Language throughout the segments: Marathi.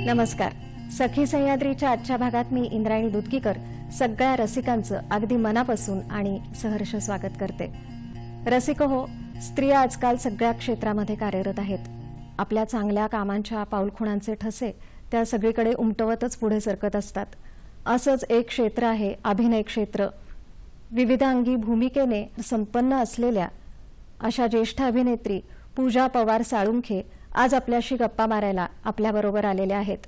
नमस्कार. सखी सह्याद्रीच्या आजच्या भागात मी इंद्रायणी दुधकीकर सगळ्या रसिकांचं अगदी मनापासून आणि सहर्ष स्वागत करते. रसिक हो, स्त्रिया आजकाल सगळ्या क्षेत्रामध्ये कार्यरत आहेत. आपल्या चांगल्या कामांच्या पाऊलखुणांचे ठसे त्या सगळीकडे उमटवतच पुढे सरकत असतात. असंच एक क्षेत्र आहे अभिनय क्षेत्र. विविधांगी भूमिकेने संपन्न असलेल्या अशा ज्येष्ठ अभिनेत्री पूजा पवार साळुंखे आज आपल्याशी गप्पा मारायला आपल्याबरोबर आलेल्या आहेत.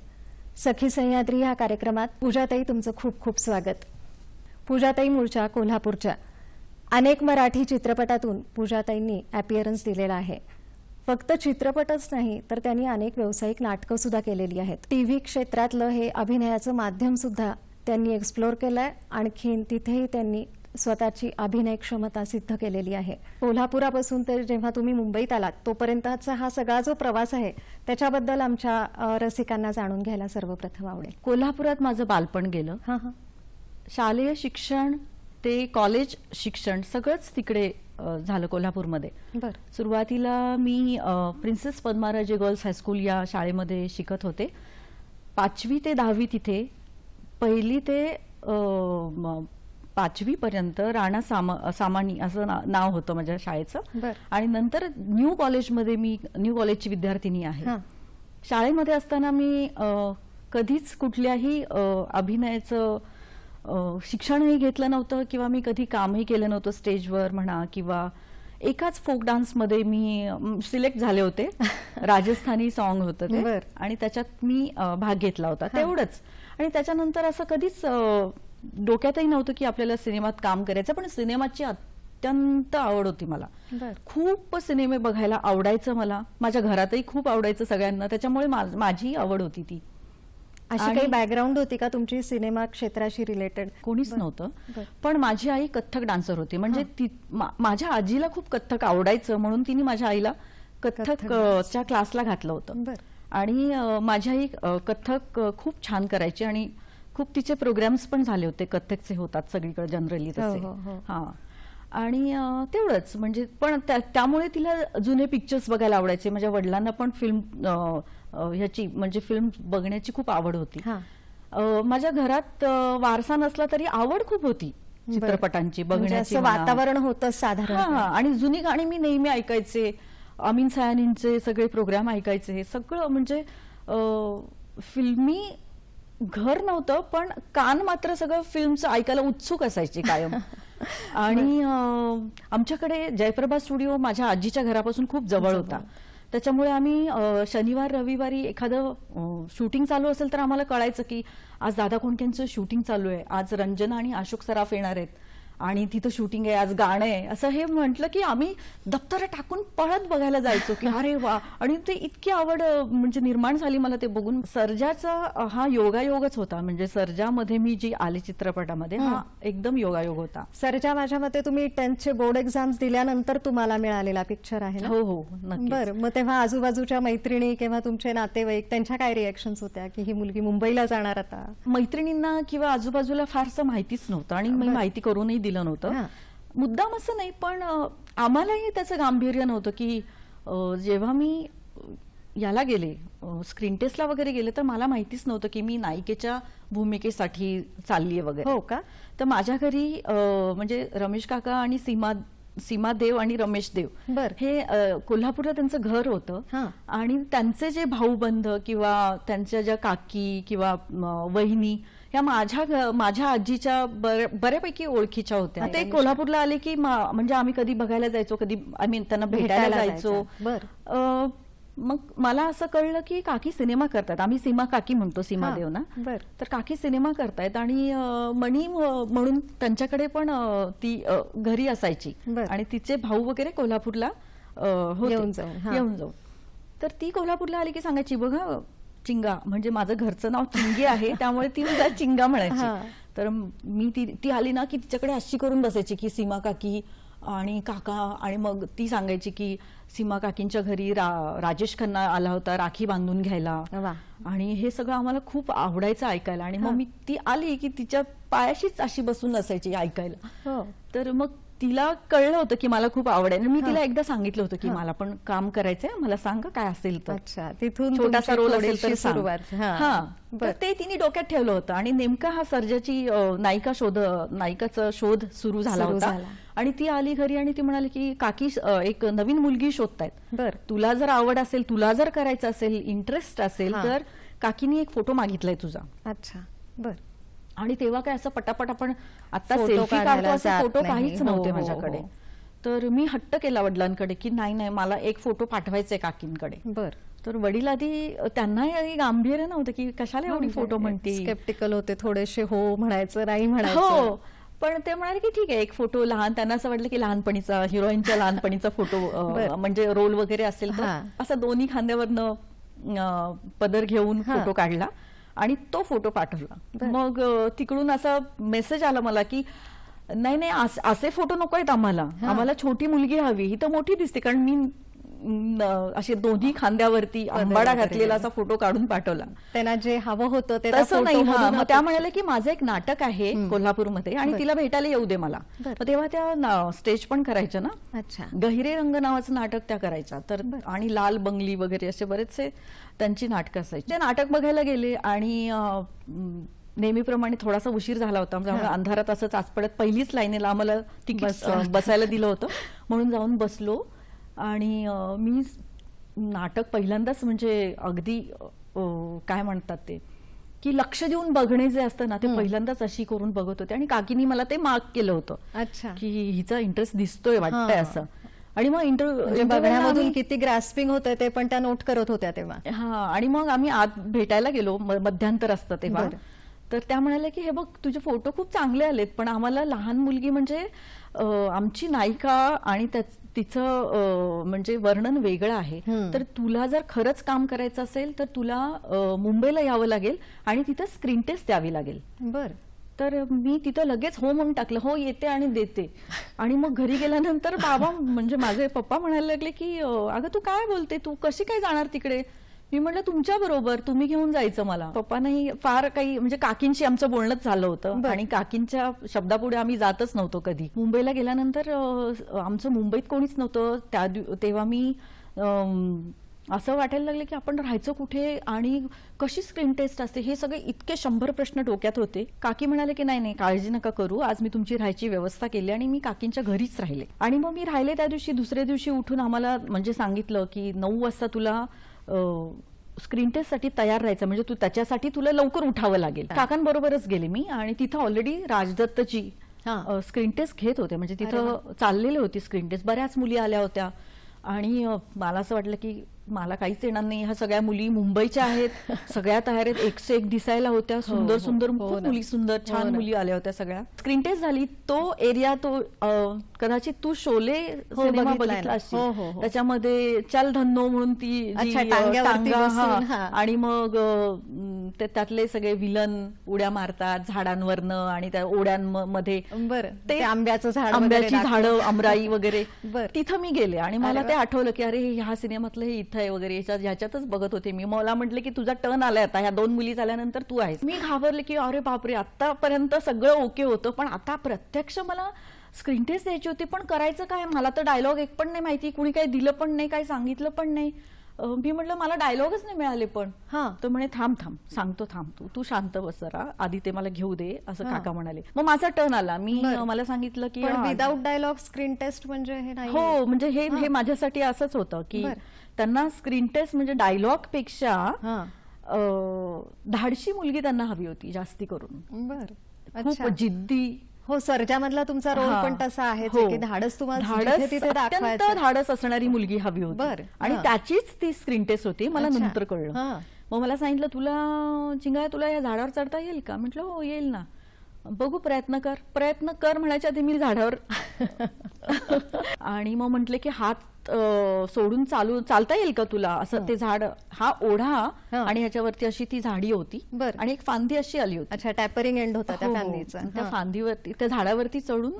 सखी सह्याद्री या कार्यक्रमात पूजाताई तुमचं खूप खूप स्वागत. पूजाताई मूळच्या कोल्हापूरच्या. अनेक मराठी चित्रपटातून पूजाताईंनी अपीअरन्स दिलेला आहे. फक्त चित्रपटच नाही तर त्यांनी अनेक व्यावसायिक नाटकं सुद्धा केलेली आहेत. टीव्ही क्षेत्रातलं हे अभिनयाचं माध्यम सुद्धा त्यांनी एक्सप्लोर केलंय. आणखीन तिथेही त्यांनी स्वतःची अभिनय क्षमता सिद्ध केलेली आहे. कोल्हापुरापासून तर जेव्हा तुम्ही मुंबईत आलात तोपर्यंतचा हा सगळा जो प्रवास आहे त्याच्याबद्दल आमच्या रसिकांना जाणून घ्यायला सर्वप्रथम आवडेल. कोल्हापुरात माझं बालपण गेलं. शालेय शिक्षण ते कॉलेज शिक्षण सगळंच तिकडे झालं कोल्हापूरमध्ये. सुरुवातीला मी प्रिन्सेस पद्माराजे गर्ल्स हायस्कूल या शाळेमध्ये शिकत होते. 5वी ते 10वी तिथे. 1ली ते 5वी पर्यंत राणा सामानी असं नाव होतं माझ्या शाळेचं. आणि नंतर न्यू कॉलेजमध्ये मी न्यू कॉलेजची विद्यार्थिनी आहे. शाळेमध्ये असताना मी कधीच कुठल्याही अभिनयाचं शिक्षणही घेतलं नव्हतं किंवा मी कधी कामही केलं नव्हतं स्टेजवर म्हणा. किंवा एकाच फोक डान्समध्ये मी सिलेक्ट झाले होते. राजस्थानी सॉन्ग होतं ते आणि त्याच्यात मी भाग घेतला होता तेवढंच. आणि त्याच्यानंतर असं कधीच डोक्यातही नव्हतं की आपल्याला सिनेमात काम करायचं. पण सिनेमाची अत्यंत आवड होती मला. खूप सिनेमे बघायला आवडायचं मला. माझ्या घरातही खूप आवडायचं सगळ्यांना. त्याच्यामुळे माझी आवड होती ती. अशी काही बॅकग्राऊंड होती का तुमची सिनेमा क्षेत्राशी रिलेटेड? कोणीच नव्हतं. पण माझी आई कथ्थक डान्सर होती. म्हणजे माझ्या आजीला खूप कथ्थक आवडायचं म्हणून तिने माझ्या आईला कथ्थकच्या क्लासला घातलं होतं. आणि माझी आई कथ्थक खूप छान करायची आणि खूप तिचे प्रोग्राम्स पण झाले होते. कथ्थकचे होतात सगळीकडे जनरली तसे. आणि तेवढंच. म्हणजे पण त्यामुळे तिला जुने पिक्चर्स बघायला आवडायचे. माझ्या वडिलांना पण फिल्म ह्याची म्हणजे फिल्म बघण्याची खूप आवड होती. माझ्या घरात वारसा नसला तरी आवड खूप होती चित्रपटांची बघण्याची. वातावरण होतं साधारण. आणि जुनी गाणी मी नेहमी ऐकायचे. अमीन सयानींचे सगळे प्रोग्राम ऐकायचे. सगळं म्हणजे फिल्मी घर नव्हतं पण कान मात्र सगळं फिल्मचं ऐकायला उत्सुक असायचे कायम. आणि आमच्याकडे जयप्रभा स्टुडिओ माझ्या आजीच्या घरापासून खूप जवळ होता. त्याच्यामुळे आम्ही शनिवार रविवारी एखादं शूटिंग चालू असेल तर आम्हाला कळायचं की आज दादा कोंडकेंचं शूटिंग चालू आहे, आज रंजना आणि अशोक सराफ येणार आहेत आणि तिथं शूटिंग आहे, आज गाणं आहे. असं हे म्हटलं की आम्ही दप्तर टाकून पळत बघायला जायचो की अरे वा. आणि ते इतकी आवड म्हणजे निर्माण झाली मला ते बघून. सर्जाचा हा योगायोगच होता. म्हणजे सर्जामध्ये मी जी आले चित्रपटामध्ये हा एकदम योगायोग होता. सर्जा माझ्या मते तुम्ही 10th बोर्ड एक्झाम्स दिल्यानंतर तुम्हाला मिळालेला पिक्चर आहे ना? हो हो नक्की. बरं, मग तेव्हा आजूबाजूच्या मैत्रिणी किंवा तुमचे नातेवाईक त्यांच्या काय रिएक्शन्स होत्या की ही मुलगी मुंबईला जाणार आता? मैत्रिणींना किंवा आजूबाजूला फारसं माहितीच नव्हतं आणि मी माहिती करूनही दिलं नव्हतं. मुद्दाम असं नाही पण आम्हालाही त्याचं गांभीर्य नव्हतं की जेव्हा मी याला गेले स्क्रीन टेस्टला वगैरे गेले तर मला माहितीच नव्हतं की मी नायिकेच्या भूमिकेसाठी चाललीये वगैरे. हो का? तर माझ्या घरी म्हणजे रमेश काका आणि सीमा देव आणि रमेश देव हे कोल्हापूरला त्यांचं घर होतं. आणि त्यांचे जे भाऊबंध किंवा त्यांच्या ज्या काकी किंवा वहिनी ह्या माझ्या आजीच्या बऱ्यापैकी ओळखीच्या होत्या. ते कोल्हापूरला आले की म्हणजे आम्ही कधी बघायला जायचो, कधी आम्ही त्यांना भेटायला जायचो. मग मला असं कळलं की काकी सिनेमा करतात. आम्ही सीमा काकी म्हणतो, सीमा देव ना. तर काकी सिनेमा करतायत आणि मणी म्हणून त्यांच्याकडे पण ती घरी असायची आणि तिचे भाऊ वगैरे कोल्हापूरला येऊन जाऊ. तर ती कोल्हापूरला आली की सांगायची बघा चिंगा, म्हणजे माझं घरचं नाव चिंगी आहे त्यामुळे ती मला चिंगा म्हणायची. तर मी ती आली ना की तिच्याकडे अशी करून बसायची की सीमा काकी आणि काका. आणि मग ती सांगायची की सीमा काकींच्या घरी राजेश खन्ना आला होता राखी बांधून घ्यायला. आणि हे सगळं आम्हाला खूप आवडायचं ऐकायला. आणि मग मी ती आली की तिच्या पायाशीच अशी बसून असायची ऐकायला. तर मग तिला कळलं होतं की मला खूप आवड आहे आणि मी तिला एकदा सांगितलं होतं की मला पण काम करायचंय, मला सांग काय असेल तर. अच्छा, तिथून छोटासा रोल असेल तर सुरुवात. तर ते तिने डोक्यात ठेवलं होतं आणि नेमका हा सर्जाची नायिकाचा शोध सुरू झाला होता. आणि ती आली घरी आणि ती म्हणाली की काकी एक नवीन मुलगी शोधतायत, बरं, तुला जर आवड असेल, तुला जर करायचं असेल, इंटरेस्ट असेल तर काकीनी एक फोटो मागितलाय तुझा. अच्छा, बर. आणि तेव्हा काय असं पटापट आपण आता फोटो सेल्फी काढतो काढायला असे जात फोटो नाही. काहीच हो, नव्हते हो, माझ्याकडे. हो. तर मी हट्ट केला वडिलांकडे की नाही मला एक फोटो पाठवायचे काकींकडे. बर. तर वडील आधी त्यांना गांभीर्य नव्हतं की कशाला एवढी फोटो म्हणते, स्केप्टिकल होते थोडेसे, हो म्हणायचं नाही म्हणायचं. हो, पण ते म्हणाले की ठीक आहे एक फोटो लहान, त्यांना असं वाटलं की लहानपणीचा, हिरोईनच्या लहानपणीचा फोटो म्हणजे रोल वगैरे असेल तर असं दोन्ही खांद्यावरनं पदर घेऊन फोटो काढला आणि तो फोटो पाठवला. मग तिकडून असा मेसेज आला मला की नाही असे फोटो नको आहेत आम्हाला छोटी मुलगी हवी, ही तर मोठी दिसते. कारण मी असे दोन्ही खांद्यावरती अंबाडा घातलेला असा फोटो काढून पाठवला. त्यांना जे हवं होतं ते तसं नाही. मग त्या म्हणाले की माझं एक नाटक आहे कोल्हापूरमध्ये आणि तिला भेटायला येऊ दे मला. तेव्हा त्या स्टेज पण करायच्या ना. अच्छा. गहिरे रंग नावाचं नाटक त्या करायच्या. तर आणि लाल बंगली वगैरे असे बरेचसे त्यांची नाटकं असायची. ते नाटक बघायला गेले आणि नेहमीप्रमाणे थोडासा उशीर झाला होता, त्यामुळे अंधारात असं चाचपडत पहिलीच लाईनीला आम्हाला तिकीट बसायला दिलं होतं म्हणून जाऊन बसलो. आणि मी नाटक पहिल्यांदाच म्हणजे अगदी काय म्हणतात ते की लक्ष देऊन बघणे जे असतं ना, ते पहिल्यांदाच अशी करून बघत होते. आणि काकीनी मला ते मार्क केलं होतं. अच्छा. की हिचा इंटरेस्ट दिसतोय वाटतंय असं. आणि मग बघण्यामधून किती ग्रास्पिंग होतं ते पण त्या नोट करत होत्या तेव्हा. आणि मग आम्ही आत भेटायला गेलो, मध्यांतर असतं तेव्हा. तर त्या म्हणाल्या की हे बघ तुझे फोटो खूप चांगले आलेत, पण आम्हाला लहान मुलगी म्हणजे आमची नायिका आणि तिचं म्हणजे वर्णन वेगळं आहे. तर तुला जर खरंच काम करायचं असेल तर तुला मुंबईला यावं लागेल आणि तिथं स्क्रीन टेस्ट द्यावी लागेल. बर. तर मी तिथं लगेच हो म्हणून टाकलं, हो येते आणि देते. आणि मग घरी गेल्यानंतर बाबा म्हणजे माझे पप्पा म्हणायला लागले की अगं तू काय बोलते, तू कशी काय जाणार तिकडे. मी म्हटलं तुमच्या बरोबर, तुम्ही घेऊन जायचं मला. पप्पांनाही फार काही म्हणजे काकींशी आमचं बोलणंच झालं होतं आणि काकींच्या शब्दापुढे आम्ही जातच नव्हतो कधी. मुंबईला गेल्यानंतर आमचं मुंबईत कोणीच नव्हतं तेव्हा मी असं वाटायला लागलं की आपण राहायचं कुठे आणि कशी स्क्रीन टेस्ट असते, हे सगळे इतके 100 प्रश्न डोक्यात होते. काकी म्हणाले की नाही काळजी नका करू, आज मी तुमची राहायची व्यवस्था केली. आणि मी काकींच्या घरीच राहिले. आणि मग मी राहिले त्या दिवशी. दुसऱ्या दिवशी उठून आम्हाला म्हणजे सांगितलं की 9 वाजता तुला स्क्रीन टेस्ट साठी तयार राहायचं, म्हणजे त्याच्यासाठी तुला लवकर उठावं लागेल. काकांबरोबरच गेले मी आणि तिथं ऑलरेडी राजदत्तची स्क्रीन टेस्ट घेत होते. म्हणजे तिथं चाललेली होती स्क्रीन टेस्ट. बऱ्याच मुली आल्या होत्या आणि मला असं वाटलं की मला काहीच येणार नाही, ह्या सगळ्या मुली मुंबईच्या आहेत, सगळ्या तयार आहेत, एकसे एक दिसायला होत्या, सुंदर सुंदर खूप मुली, सुंदर छान मुली आल्या होत्या सगळ्या. स्क्रीन टेस्ट झाली. तो एरिया तो कदाचित तू शोले सिनेमा बघितला असेल, त्याच्यामध्ये चल धन्नो म्हणून ती टांगा आणि मग त्यातले सगळे विलन उड्या मारतात झाडांवरनं आणि त्या ओढ्यांमध्ये ते आंब्याची झाडं, आमराई वगैरे. तिथं मी गेले आणि मला ते आठवलं की अरे ह्या सिनेमातलं हे इथं आहे वगैरे, ह्याच्यातच बघत होते मी. मला म्हटलं की तुझा टर्न आलाय आता, ह्या 2 मुली झाल्यानंतर तू आहेस. मी घाबरले की अरे बापरे, आतापर्यंत सगळं ओके होतं पण आता प्रत्यक्ष मला स्क्रीन टेस्ट द्यायची होती, पण करायचं काय. मला तर डायलॉग एक पण नाही माहिती, कुणी काही दिलं पण नाही, काही सांगितलं पण नाही. मी म्हटलं मला डायलॉगच नाही मिळाले. पण तर म्हणे थांब सांगतो, थांब तू शांत बस जरा, आधी ते मला घेऊ दे असं काका म्हणाले. मग माझा टर्न आला. मला सांगितलं की विदाउट डायलॉग स्क्रीन टेस्ट म्हणजे हे नाही. हो, म्हणजे हे माझ्यासाठी असंच होतं की त्यांना स्क्रीन टेस्ट म्हणजे डायलॉग पेक्षा धाडशी मुलगी त्यांना हवी होती जास्ती करून. खूप जिद्दी. हो, सर्जामधला तुमचा रोल पण तसा आहे की धाडस तुम्हाला धाडस असणारी मुलगी हवी होती आणि त्याचीच ती स्क्रीन टेस्ट होती. मला नंतर कळलं. मग मला सांगितलं तुला चिंगाळ्या, तुला या झाडावर चढता येईल का. म्हटलं हो येईल ना, बघू प्रयत्न कर म्हणायच्या आधी मी झाडावर आणि मग म्हटले की हात सोडून चालता येईल का तुला असं. ते झाड हा ओढा आणि ह्याच्यावरती अशी ती झाडी होती आणि एक फांदी अशी आली होती. अच्छा, टॅपरिंग एंड होता त्या फांदीचा. त्या फांदीवरती, त्या झाडावरती चढून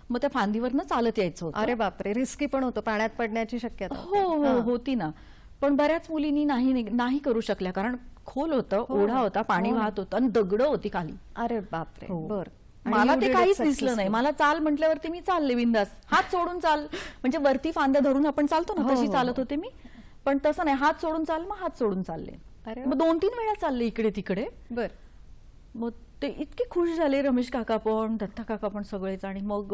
मग त्या फांदीवरनं चालत यायचं होतं. अरे बापरे, रिस्की पण होतं, पाण्यात पडण्याची शक्यता. हो होती ना. पण बऱ्याच मुलींनी नाही करू शकल्या, कारण खोल होतं, ओढा होता, पाणी वाहत होतं आणि दगड होती खाली. अरे बापरे. मला you ते did it काहीच दिसलं नाही. successfully. मला चाल म्हटल्यावरती मी चालले बिंदास, हात सोडून चाल, म्हणजे वरती फांद्या धरून आपण चालतो ना, हो, तशी हो, चालत हो. होते मी. पण तसं नाही, हात सोडून चाल, मग हात सोडून चालले. अरे मग 2-3 वेळा चालले इकडे तिकडे. बर. मग ते इतके खुश झाले, रमेश काका पण, दत्ता काका पण, सगळेच. आणि मग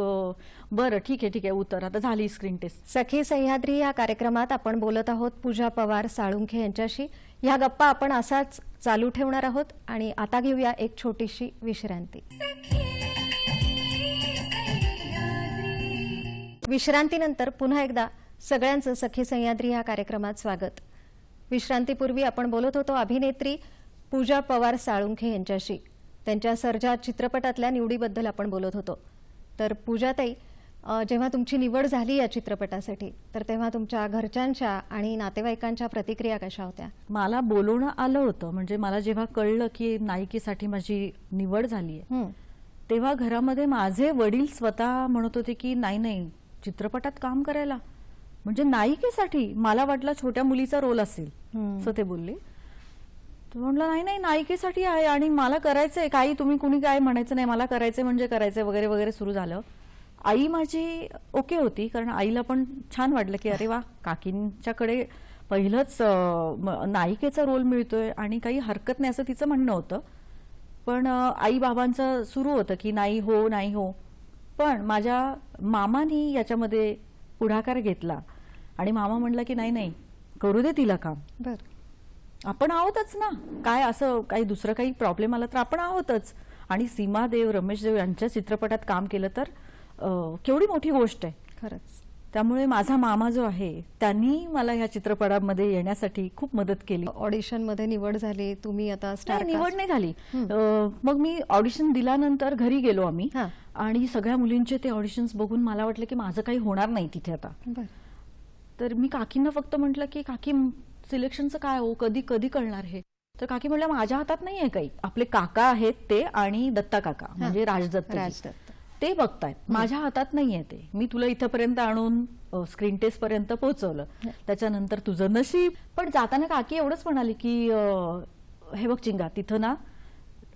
बरं ठीक आहे उतर, आता झाली स्क्रीन टेस्ट. सखी सह्याद्री या कार्यक्रमात आपण बोलत आहोत पूजा पवार साळुंखे यांच्याशी. ह्या गप्पा आपण असाच चालू ठेवणार आहोत आणि आता घेऊया एक छोटीशी विश्रांती. विश्रांतीनंतर पुन्हा एकदा सगळ्यांचं सखी सह्याद्री या कार्यक्रमात स्वागत. विश्रांतीपूर्वी आपण बोलत होतो अभिनेत्री पूजा पवार साळुंखे यांच्याशी. त्यांच्या सर्जा चित्रपटातल्या निवडीबद्दल आपण बोलत होतो. तर पूजाताई, जेव्हा तुमची निवड झाली या चित्रपटासाठी, तर तेव्हा तुमच्या घरच्यांच्या आणि नातेवाईकांच्या प्रतिक्रिया कशा होत्या? मला बोलवणं आलं होतं, म्हणजे मला जेव्हा कळलं की नायिकेसाठी माझी निवड झाली आहे, तेव्हा घरामध्ये माझे वडील स्वतः म्हणत होते की नाही चित्रपटात काम करायला, म्हणजे नायिकेसाठी. मला वाटलं छोट्या मुलीचा रोल असेल असं ते बोलले. तर म्हटलं नाही नायिकेसाठी आहे आणि मला करायचंय, काही तुम्ही कुणी काय म्हणायचं नाही, मला करायचंय म्हणजे करायचंय वगैरे वगैरे सुरू झालं. आई माझी ओके होती, कारण आईला पण छान वाटलं की अरे वा, काकींच्याकडे पहिलंच नायिकेचा रोल मिळतोय आणि काही हरकत नाही असं तिचं म्हणणं होतं. पण आई बाबांचं सुरू होतं की नाही हो. पण माझ्या मामानी याच्यामध्ये पुढाकार घेतला आणि मामा म्हणला की नाही करू दे तिला काम. बर. आपण आहोतच ना, काय असं काही दुसरं काही प्रॉब्लेम आला तर आपण आहोतच. आणि सीमा देव, रमेश देव यांच्या चित्रपटात काम केलं तर केवढी मोठी गोष्ट आहे खरंच. त्यामुळे माझा मामा जो आहे त्यांनी मला ह्या चित्रपटामध्ये येण्यासाठी खूप मदत केली. ऑडिशन मध्ये निवड झाली, तुम्ही आता स्टार निवड नाही झाली. मग मी ऑडिशन दिल्यानंतर घरी गेलो आम्ही आणि सगळ्या मुलींचे ते ऑडिशन्स बघून मला वाटलं की माझं काही होणार नाही तिथे आता. तर मी काकींना फक्त म्हटलं की काकी सिलेक्शनचं काय हो, कधी कधी कळणार हे? तर काकी म्हटलं माझ्या हातात नाहीये काही, आपले काका आहेत ते आणि दत्ता काका म्हणजे राजदत्त ते बघतायत, माझ्या हातात नाहीये ते. मी तुला इथपर्यंत आणून स्क्रीन टेस्ट पर्यंत पोहोचवलं, त्याच्यानंतर तुझं नशीब. पण जाताना काकी एवढंच म्हणाली की हे बघ चिंगा, तिथं ना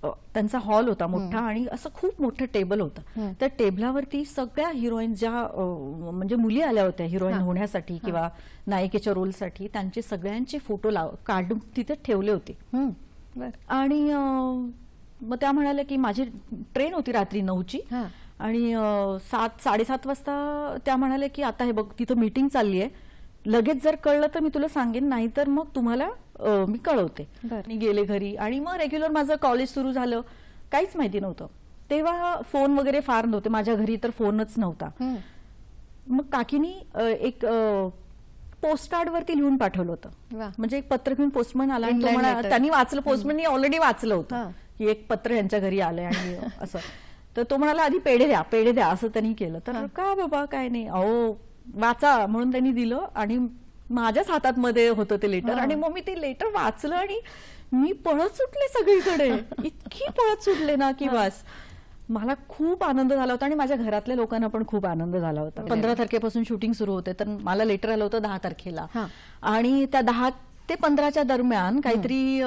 त्यांचा हॉल होता मोठा आणि असं खूप मोठं टेबल होतं. त्या टेबलावरती सगळ्या हिरोईन ज्या म्हणजे मुली आल्या होत्या हिरोईन होण्यासाठी किंवा नायिकेच्या रोलसाठी, त्यांचे सगळ्यांचे फोटो काढून तिथे ठेवले होते. आणि मग त्या म्हणाल्या की माझी ट्रेन होती रात्री 9ची आणि 7-7:30 वाजता त्या म्हणाल्या की आता हे बघ तिथं मीटिंग चालली आहे, लगेच जर कळलं तर मी तुला सांगेन, नाहीतर मग तुम्हाला मी कळवते. मी गेले घरी आणि मग रेग्युलर माझं कॉलेज सुरू झालं. काहीच माहिती नव्हतं तेव्हा, फोन वगैरे फार नव्हते माझ्या घरी, तर फोनच नव्हता. मग काकीनी एक पोस्ट कार्ड वरती लिहून पाठवलं होतं, म्हणजे एक पत्र घेऊन पोस्टमन आला आणि त्यांनी वाचलं, पोस्टमननी ऑलरेडी वाचलं होतं की एक पत्र यांच्या घरी आलंय आणि असं. तर तो म्हणाला आधी पेढे द्या असं त्यांनी केलं. तर का बाबा काय नाही, अहो वाचा म्हणून त्यांनी दिलं आणि माझ्याच हातात मध्ये होतं ते लेटर. आणि मग मी ते लेटर वाचलं आणि मी पळत सुटले सगळीकडे, इतकी पळत सुटले ना की बस. मला खूप आनंद झाला होता आणि माझ्या घरातल्या लोकांना पण खूप आनंद झाला होता. 15 तारखेपासून शूटिंग सुरू होते, तर मला लेटर आलं होतं 10 तारखेला आणि त्या 10 ते 15च्या दरम्यान काहीतरी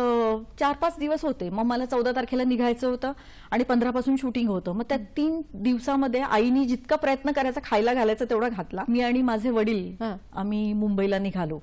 4-5 दिवस होते. मग मला 14 तारखेला निघायचं होतं आणि 15 पासून शूटिंग होतं. मग त्या 3 दिवसामध्ये आईनी जितका प्रयत्न करायचा खायला घालायचा तेवढा घातला. मी आणि माझे वडील आम्ही मुंबईला निघालो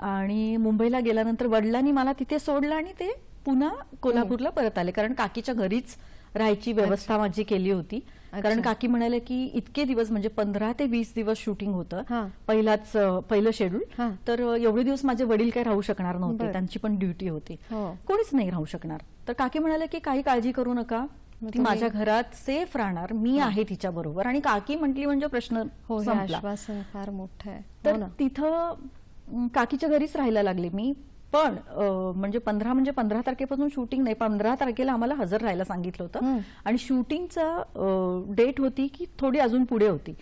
आणि मुंबईला गेल्यानंतर वडिलांनी मला तिथे सोडलं आणि ते पुन्हा कोल्हापूरला परत आले, कारण काकीच्या घरीच राहायची व्यवस्था माझी केली होती. कारण काकी म्हणाले की इतके दिवस म्हणजे 15 ते 20 दिवस शूटिंग होतं, पहिलं शेड्यूल, तर एवढे दिवस माझे वडील काही राहू शकणार नव्हते, त्यांची पण ड्युटी होती, कोणीच नाही राहू शकणार. तर काकी म्हणाले की काही काळजी करू नका, ती माझ्या घरात सेफ राहणार, मी आहे तिच्या बरोबर. आणि काकी म्हटली म्हणजे प्रश्न संपला. फार मोठं आहे. तर तिथं काकीच्या घरीच राहायला लागले मी. पण म्हणजे 15 तारखेपासून शूटिंग नाही, 15 तारखेला आम्हाला हजर राहायला सांगितलं होतं आणि शूटिंगचं डेट होती की थोडी अजून पुढे होती,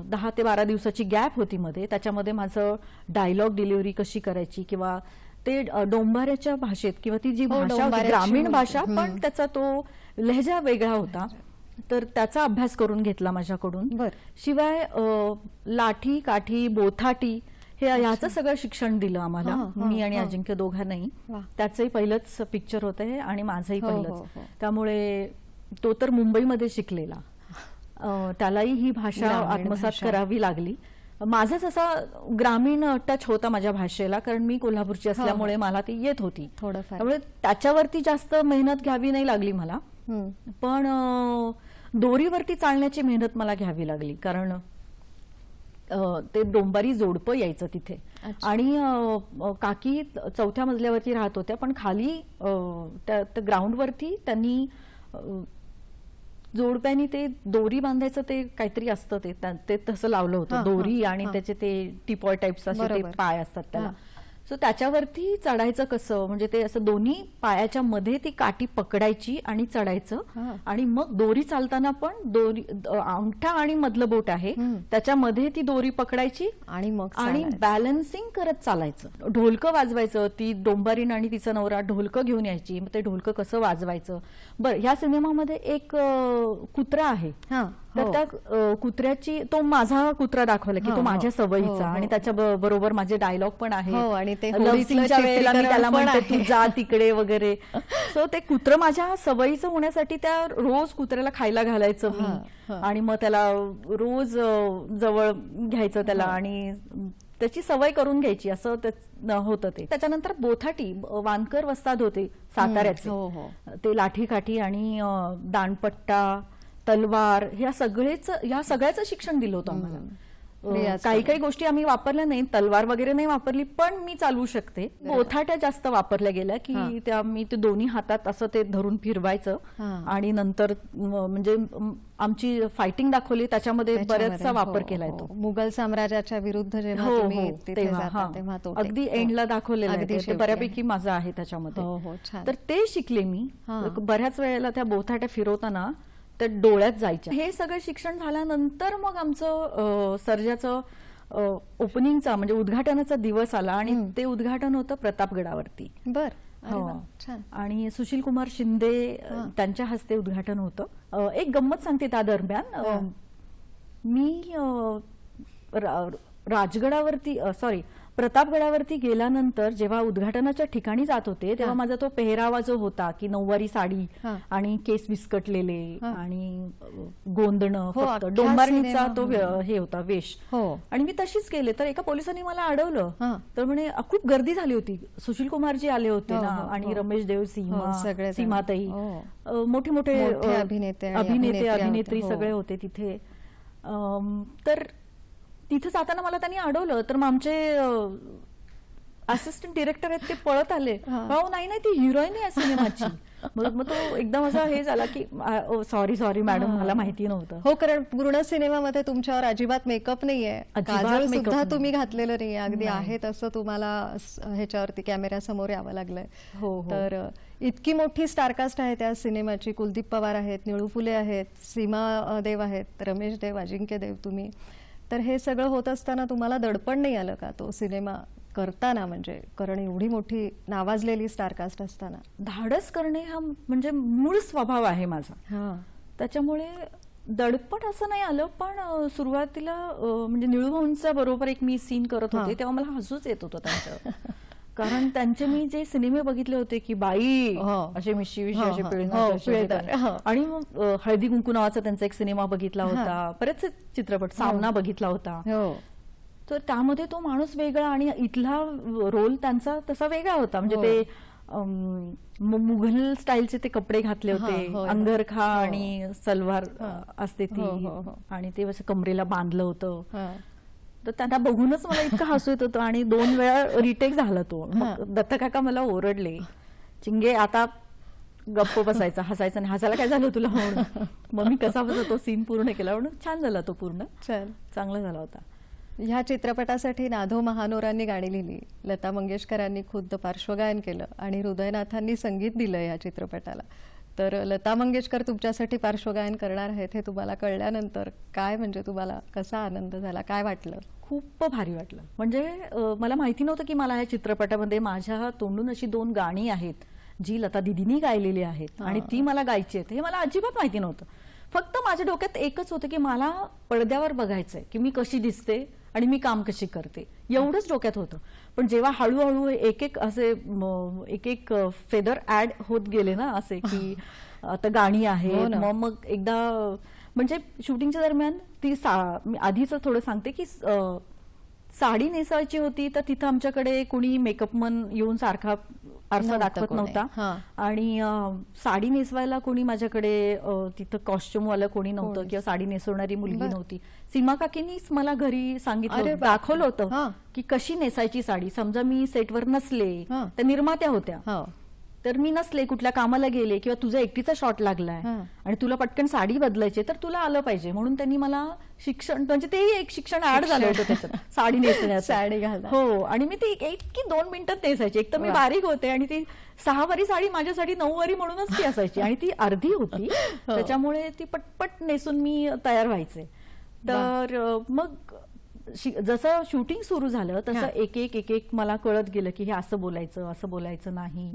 10 ते 12 दिवसाची गॅप होती मध्ये. त्याच्यामध्ये माझं डायलॉग डिलिव्हरी कशी करायची किंवा ते डोंबाऱ्याच्या भाषेत किंवा ती जी भाषा होती ग्रामीण भाषा, पण त्याचा तो लहजा वेगळा होता, तर त्याचा अभ्यास करून घेतला माझ्याकडून. शिवाय लाठी काठी बोथाटी याचं सगळं शिक्षण दिलं आम्हाला, मी आणि अजिंक्य दोघांनाही. त्याचंही पहिलंच पिक्चर होतं हे आणि माझंही पहिलंच, त्यामुळे तो तर मुंबईमध्ये शिकलेला, त्यालाही ही भाषा आत्मसात करावी लागली. माझाच असा ग्रामीण टच होता माझ्या भाषेला, कारण मी कोल्हापूरची असल्यामुळे मला ती येत होती थोडंफार, त्यामुळे त्याच्यावरती जास्त मेहनत घ्यावी नाही लागली मला. पण दोरीवरती चालण्याची मेहनत मला घ्यावी लागली, कारण ते डोंबारी जोडपं यायचं तिथे. आणि काकी 4थ्या मजल्यावरती राहत होत्या, पण खाली त्या ग्राउंडवरती त्यांनी जोडप्यानी ते दोरी बांधायचं ते काहीतरी असतं, ते तसं लावलं होतं, दोरी आणि त्याचे ते टिपॉय टाइप्स असे ते पाय असतात त्याला. सो त्याच्यावरती चढायचं कसं, म्हणजे ते असं दोन्ही पायाच्या मध्ये ती काठी पकडायची आणि चढायचं. आणि मग दोरी चालताना पण दोरी अंगठा आणि मधलं बोट आहे त्याच्यामध्ये ती दोरी पकडायची आणि बॅलन्सिंग करत चालायचं. ढोलकं वाजवायचं, ती डोंबारीन आणि तिचा नवरा ढोलकं घेऊन यायची, मग ते ढोलकं कसं वाजवायचं. बरं, ह्या सिनेमामध्ये एक कुत्रा आहे, तर त्या कुत्र्याची, तो माझा कुत्रा दाखवला की तो माझ्या सवयीचा, आणि त्याच्या बरोबर माझे डायलॉग पण आहे. आणि वेळेला मी त्याला म्हणते तू जा तिकडे वगैरे. सो ते कुत्र माझ्या सवयीचं होण्यासाठी त्या रोज कुत्र्याला खायला घालायचं मी, आणि मग त्याला रोज जवळ घ्यायचं त्याला आणि त्याची सवय करून घ्यायची, असं होतं ते. त्याच्यानंतर बोथाटी वानकर वस्ताद होते साताऱ्याचे, ते लाठी काठी आणि दांडपट्टा, तलवार, ह्या सगळ्याचं शिक्षण दिलं होतं आम्हाला. काही काही गोष्टी आम्ही वापरल्या नाही, तलवार वगैरे नाही वापरली, पण मी चालवू शकते. बोथाट्या जास्त वापरल्या गेल्या, की त्या मी ते दोन्ही हातात असं ते धरून फिरवायचं, आणि नंतर म्हणजे आमची फायटिंग दाखवली, त्याच्यामध्ये बऱ्याचसा वापर केलाय तो. मुघल साम्राज्याच्या विरुद्ध जेव्हा अगदी एंडला दाखवलेला आहे, बऱ्यापैकी माझं आहे त्याच्यामध्ये. तर ते शिकले मी. बऱ्याच वेळेला त्या बोथाट्या फिरवताना त्या डोळ्यात जायच्या. हे सगळं शिक्षण झाल्यानंतर मग आमचं सर्जाचं ओपनिंगचा म्हणजे उद्घाटनाचा दिवस आला, आणि ते उद्घाटन होतं प्रतापगडावरती. आणि सुशील कुमार शिंदे त्यांच्या हस्ते उद्घाटन होतं. एक गंमत सांगते, त्या दरम्यान मी राजगडावरती प्रतापगडावरती गेल्यानंतर जेव्हा उद्घाटनाच्या ठिकाणी जात होते, तेव्हा माझा तो पेहरावा जो होता की नऊवारी साडी आणि केस विस्कटलेले आणि गोंदणं, फक्त डोंबारणीचा तो हे होता वेश, आणि मी तशीच गेले. तर एका पोलिसांनी मला अडवलं, तर म्हणे खूप गर्दी झाली होती, सुशील कुमारजी आले होते ना, आणि रमेश देव, सीमाताई, मोठे मोठे अभिनेते अभिनेत्री सगळे होते तिथे. तर तिथे जाताना मला त्यांनी अडवलं, तर मग आमचे असिस्टंट डिरेक्टर आहेत ते पळत आले, हो नाही नाही ती हिरोईन आहे सिनेमाची. मग तो एकदम असा हे झाला की सॉरी मॅडम, मला माहिती नव्हतं. हो, कारण पूर्ण सिनेमामध्ये तुमच्यावर अजिबात मेकअप नाहीये, काजळ सुद्धा तुम्ही घातलेलं नाहीये, अगदी आहे तसं तुम्हाला ह्याच्यावरती कॅमेऱ्यासमोर यावं लागलंय. तर इतकी मोठी स्टारकास्ट आहे त्या सिनेमाची. कुलदीप पवार आहेत, निळू फुले आहेत, सीमा देव आहेत, रमेश देव, अजिंक्य देव, तुम्ही. तर हे सगळं होत असताना तुम्हाला दडपण नाही आलं का तो सिनेमा करताना, म्हणजे कारण एवढी मोठी नावाजलेली स्टारकास्ट असताना? धाडस करणे हा म्हणजे मूळ स्वभाव आहे माझा, त्याच्यामुळे दडपण असं नाही आलं. पण सुरुवातीला म्हणजे निळूभाऊंच्या बरोबर एक मी सीन करत होते, तेव्हा मला हसूच येत होतं त्यांचं. कारण त्यांचे मी जे सिनेमे बघितले होते की बाई असे मिशी विशी असे पिळणार, आणि हळदी कुंकू नावाचा त्यांचा एक सिनेमा बघितला होता, बरेचसे चित्रपट, सामना बघितला होता. तर त्यामध्ये तो माणूस वेगळा आणि इथला रोल त्यांचा तसा वेगळा होता. म्हणजे ते मुघल स्टाईलचे ते कपडे घातले होते, अंगरखा आणि सलवार असते ती, आणि ते असं कमरेला बांधलं होतं. तर त्यांना बघूनच मला इतकं हसू येत होतं, आणि 2 वेळा रिटेक झाला तो. मग दत्त काका मला ओरडले, चिंगे आता गप्प बसायचा, हसायचा नाही. हसायला काय झालं तुला म्हणून. मग मी कसा बसा तो सीन पूर्ण केला, म्हणून छान झाला तो, पूर्ण चांगला झाला होता. ह्या चित्रपटासाठी नाधो महानोरांनी गाणी लिहिली, लता मंगेशकरांनी खुद्द पार्श्वगायन केलं, आणि हृदयनाथांनी संगीत दिलं या चित्रपटाला. तर लता मंगेशकर तुमच्यासाठी पार्श्वगायन करणार आहेत हे तुम्हाला कळल्यानंतर काय, म्हणजे तुम्हाला कसा आनंद झाला, काय वाटलं? खूप भारी वाटलं. म्हणजे मला माहिती नव्हतं की मला या चित्रपटामध्ये माझ्या तोंडून अशी 2 गाणी आहेत जी लता दिदींनी गायलेली आहेत, आणि ती मला गायची आहेत, हे मला अजिबात माहिती नव्हतं. फक्त माझ्या डोक्यात एकच होतं की मला पडद्यावर बघायचंय की मी कशी दिसते आणि मी काम कशी करते, एवढंच डोक्यात होतं. पण जेव्हा हळूहळू एक एक असे एक फेदर ऍड होत गेले ना, असे की आता गाणी हो आहेत. ना. मग एकदा म्हणजे शूटिंगच्या दरम्यान मी आधीच थोडं सांगते की साडी नेसायची होती, तर तिथं आमच्याकडे कोणी मेकअपमन येऊन सारखा आरसा नव्हतं दाखवत कोणी. नव्हता. हां. आणि साडी नेसवायला कोणी माझ्याकडे तिथं कॉस्ट्युमवाला कोणी नव्हतं कोणीच. किंवा साडी नेसवणारी मुलगी बरं. नव्हती. सीमा काकीनीच मला घरी अरे सांगितलं, बापरे. दाखवलं होतं हां. की कशी नेसायची साडी. समजा मी सेटवर नसले, हां. त्या निर्मात्या होत्या, हो. तर मी नसले, कुठल्या कामाला गेले किंवा तुझा एकटीचा शॉट लागलाय हां. आणि तुला पटकन साडी बदलायची, तर तुला आलं पाहिजे म्हणून त्यांनी मला शिक्षण, म्हणजे तेही एक शिक्षण ऍड झालं होतं त्याच्यात, साडी नेसण्याचं. साडी घालणं. हो. आणि मी ती इतकी 2 मिनिटात नेसायची. एक तर मी वा. बारीक होते आणि ती 6 वारी साडी माझ्यासाठी 9 वारी म्हणूनच ती असायची आणि ती अर्धी होती, हो. त्याच्यामुळे ती पटपट नेसून मी तयार व्हायचे. तर मग जसं शूटिंग सुरू झालं तसं हां. एक एक मला कळत गेलं की हे असं बोलायचं नाही.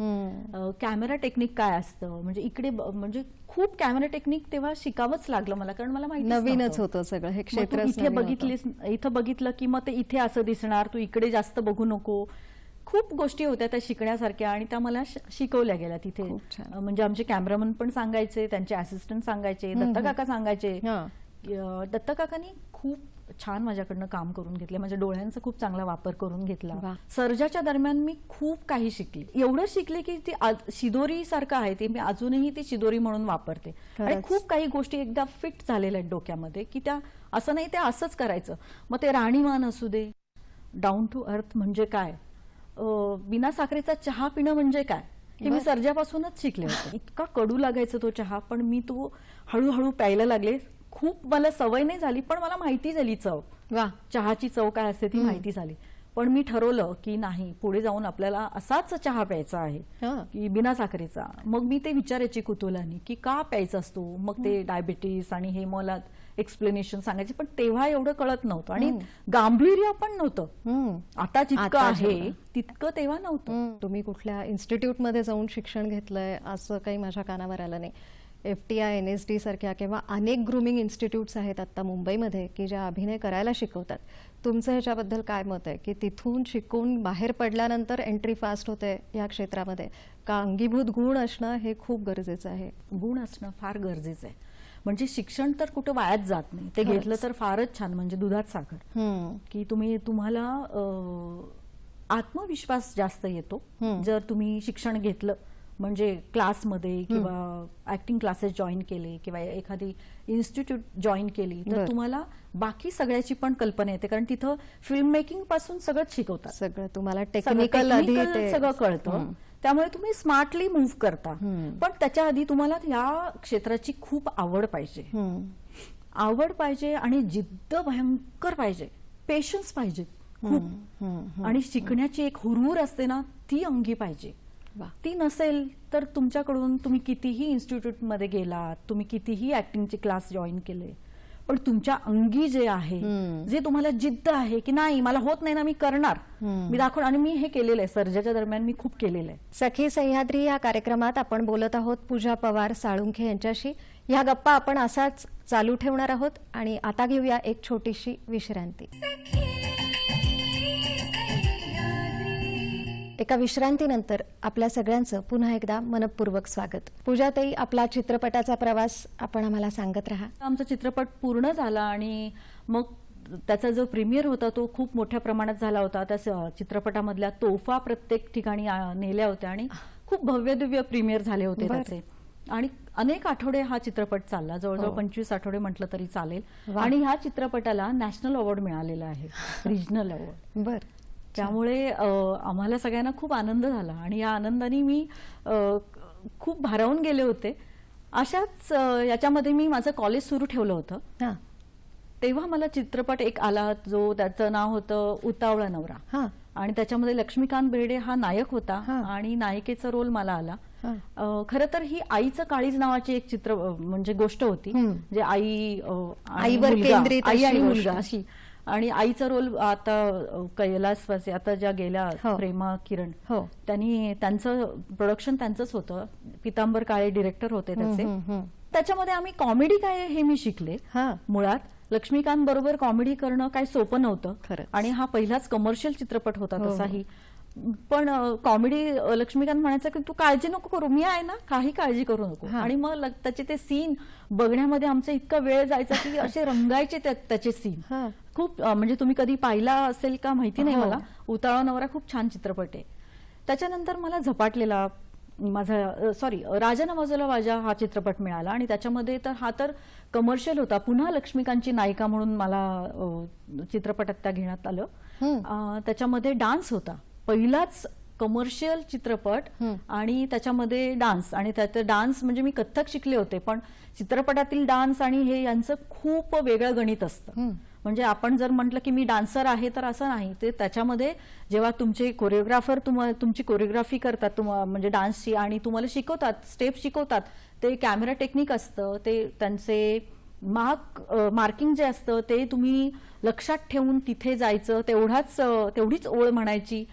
कॅमेरा टेक्निक काय असतं, म्हणजे इकडे म्हणजे खूप कॅमेरा टेक्निक तेव्हा शिकावंच लागलं मला, कारण मला माहिती नवीनच होतं सगळं हे क्षेत्र. इथे बघितलं की मग ते इथे असं दिसणार, तू इकडे जास्त बघू नको. खूप गोष्टी होत्या त्या शिकण्यासारख्या आणि त्या मला शिकवल्या गेल्या तिथे. खूप छान. म्हणजे आमचे कॅमेरामन पण सांगायचे, त्यांचे असिस्टंट सांगायचे, दत्ता काका सांगायचे. दत्ता काकांनी खूप छान माझ्याकडनं काम करून घेतले, माझ्या डोळ्यांचा खूप चांगला वापर करून घेतला. वा. सर्जाच्या दरम्यान मी खूप काही शिकले, एवढं शिकले की ती शिदोरी सारखं आहे, ते मी अजूनही ती शिदोरी म्हणून वापरते. आणि खरंच. खूप काही गोष्टी एकदा फिट झालेल्या आहेत डोक्यामध्ये की त्या असं नाही, ते असंच करायचं. मग ते राणीमान असू दे, डाऊन टू अर्थ म्हणजे काय, बिना साखरेचा चहा पिणं म्हणजे काय, हे मी सर्जापासूनच शिकले होते. इतका कडू लागायचा तो चहा, पण मी तो हळूहळू प्यायला लागले. खूप मला सवय नाही झाली, पण मला माहिती झाली चव, वा. चहाची चव काय असते ती माहिती झाली. पण मी ठरवलं की नाही, पुढे जाऊन आपल्याला असाच चहा प्यायचा आहे की बिना साखरेचा. मग मी ते विचारायची कुतूहलाने की का प्यायचा असतो, मग ते डायबिटीस आणि हे मला एक्सप्लेनेशन सांगायचे, पण तेव्हा एवढं कळत नव्हतं आणि गांभीर्य पण नव्हतं. आता जितकं आहे तितकं तेव्हा नव्हतं. तुम्ही कुठल्या इन्स्टिट्यूटमध्ये जाऊन शिक्षण घेतलंय असं काही माझ्या कानावर आलं नाही. FTI, NSD सारख्या किंवा अनेक ग्रूमिंग इन्स्टिट्यूट्स आहेत आता मुंबईमध्ये की ज्या अभिनय करायला शिकवतात. तुमचं ह्याच्याबद्दल काय मत आहे की तिथून शिकून बाहेर पडल्यानंतर एंट्री फास्ट होते या क्षेत्रामध्ये, का अंगीभूत गुण असणं हे खूप गरजेचं आहे? गुण असणं फार गरजेचं आहे. म्हणजे शिक्षण तर कुठं वायाच जात नाही, ते घेतलं तर फारच छान, म्हणजे दुधात साखर. की तुम्हाला आत्मविश्वास जास्त येतो जर तुम्ही शिक्षण घेतलं, म्हणजे क्लासमध्ये किंवा ऍक्टिंग क्लासेस जॉईन केले किंवा एखादी इन्स्टिट्यूट जॉईन केली, तर तुम्हाला बाकी सगळ्याची पण कल्पना येते, कारण तिथं फिल्म मेकिंग पासून सगळंच शिकवतात. सगळं तुम्हाला टेक्निकल टेक्निकल सगळं कळतं, त्यामुळे तुम्ही स्मार्टली मूव्ह करता. पण त्याच्या आधी तुम्हाला या क्षेत्राची खूप आवड पाहिजे आणि जिद्द भयंकर पाहिजे, पेशन्स पाहिजे खूप, आणि शिकण्याची एक हुरूर असते ना, ती अंगी पाहिजे. ती नसेल तर तुमच्याकडून तुम्ही कितीही इन्स्टिट्यूटमध्ये गेलात, तुम्ही कितीही ऍक्टिंगचे क्लास जॉईन केले, पण तुमच्या अंगी जे आहे, जे तुम्हाला जिद्द आहे की नाही मला होत नाही ना, मी करणार, मी दाखवणार. आणि मी हे केलेलं आहे, सर्जाच्या दरम्यान मी खूप केलेलं आहे. सखी सह्याद्री या कार्यक्रमात आपण बोलत आहोत पूजा पवार साळुंखे यांच्याशी. ह्या गप्पा आपण असाच चालू ठेवणार आहोत आणि आता घेऊया एक छोटीशी विश्रांती. एका विश्रांतीनंतर आपल्या सगळ्यांचं पुन्हा एकदा मनपूर्वक स्वागत. पूजाताई, आपला चित्रपटाचा प्रवास आपण आम्हाला सांगत राहा. आमचा चित्रपट पूर्ण झाला आणि मग त्याचा जो प्रीमियर होता तो खूप मोठ्या प्रमाणात झाला होता. त्या चित्रपटामधल्या तोफा प्रत्येक ठिकाणी नेल्या होत्या आणि खूप भव्य दिव्य प्रीमियर झाले होते त्याचे. आणि अनेक आठवडे हा चित्रपट चालला, जवळजवळ 25 आठवडे म्हटलं तरी चालेल. आणि ह्या चित्रपटाला नॅशनल अवॉर्ड मिळालेला आहे, रिजनल अवॉर्ड. बरं. त्यामुळे आम्हाला सगळ्यांना खूप आनंद झाला आणि या आनंदाने मी खूप भारावून गेले होते. अशाच याच्यामध्ये मी माझं कॉलेज सुरू ठेवलं होतं, तेव्हा मला चित्रपट एक आला जो त्याचं नाव होतं उतावळा नवरा, आणि त्याच्यामध्ये लक्ष्मीकांत बेर्डे हा नायक होता आणि नायिकेचा रोल मला आला. खरं तर ही आईचं काळीज नावाची एक म्हणजे गोष्ट होती, जे आईवर केंद्रित, आई आणि मुलगा अशी. आणि आईचा रोल आता कैलासवासी, आता ज्या गेल्या प्रेमा किरण, त्यांचं प्रोडक्शन त्यांचंच होतं. पितांबर काळे डिरेक्टर होते त्याचे. त्याच्यामध्ये आम्ही कॉमेडी काय हे मी शिकले. मुळात लक्ष्मीकांत बरोबर कॉमेडी करणं काही सोपं नव्हतं आणि हा पहिलाच कमर्शियल चित्रपट होता तसाही. पण कॉमेडी लक्ष्मीकांत म्हणायचं की तू काळजी नको करू, मी आहे ना, काही काळजी करू नको. आणि मग त्याचे ते सीन बघण्यामध्ये आमचा इतका वेळ जायचा की असे रंगायचे त्याचे सीन खूप. म्हणजे तुम्ही कधी पाहिला असेल का माहिती नाही मला. उतावळा नवरा खूप छान चित्रपट आहे. त्याच्यानंतर मला झपाटलेला माझा राजा नवाजला वाजा हा चित्रपट मिळाला आणि त्याच्यामध्ये तर हा तर कमर्शियल होता. पुन्हा लक्ष्मीकांतची नायिका म्हणून मला चित्रपटात त्या घेण्यात आलं. त्याच्यामध्ये डान्स होता, पहिलाच कमर्शियल चित्रपट आणि त्याच्यामध्ये डान्स. आणि त्यात डान्स म्हणजे मी कथ्थक शिकले होते, पण चित्रपटातील डान्स आणि हे यांचं खूप वेगळं गणित असतं. म्हणजे आपण जर म्हटलं की मी डान्सर आहे तर असं नाही. ते त्याच्यामध्ये जेव्हा तुमचे कोरिओग्राफर तुमची कोरिओग्राफी करतात म्हणजे डान्सची आणि तुम्हाला शिकवतात, स्टेप शिकवतात, ते कॅमेरा टेक्निक असतं, ते त्यांचे मार्किंग जे असतं ते तुम्ही लक्षात ठेवून तिथे जायचं, तेवढीच ओळ म्हणायची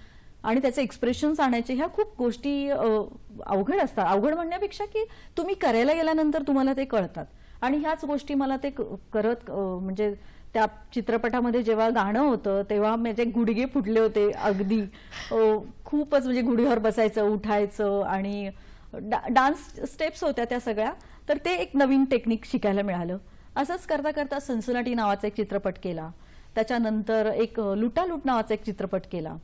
आणि त्याचे एक्सप्रेशन्स आणायचे. ह्या खूप गोष्टी अवघड असतात. अवघड म्हणण्यापेक्षा की तुम्ही करायला गेल्यानंतर तुम्हाला ते कळतात. आणि ह्याच गोष्टी मला ते करत म्हणजे त्या चित्रपटामध्ये जेव्हा गाणं होतं तेव्हा माझे गुडघे फुटले होते अगदी. खूपच म्हणजे गुढीवर बसायचं, उठायचं आणि डान्स स्टेप्स होत्या त्या सगळ्या. तर ते एक नवीन टेक्निक शिकायला मिळालं. असंच करता करता सनसनाटी नावाचा एक चित्रपट केला. त्याच्यानंतर एक लुटालूट नावाचा एक चित्रपट केला.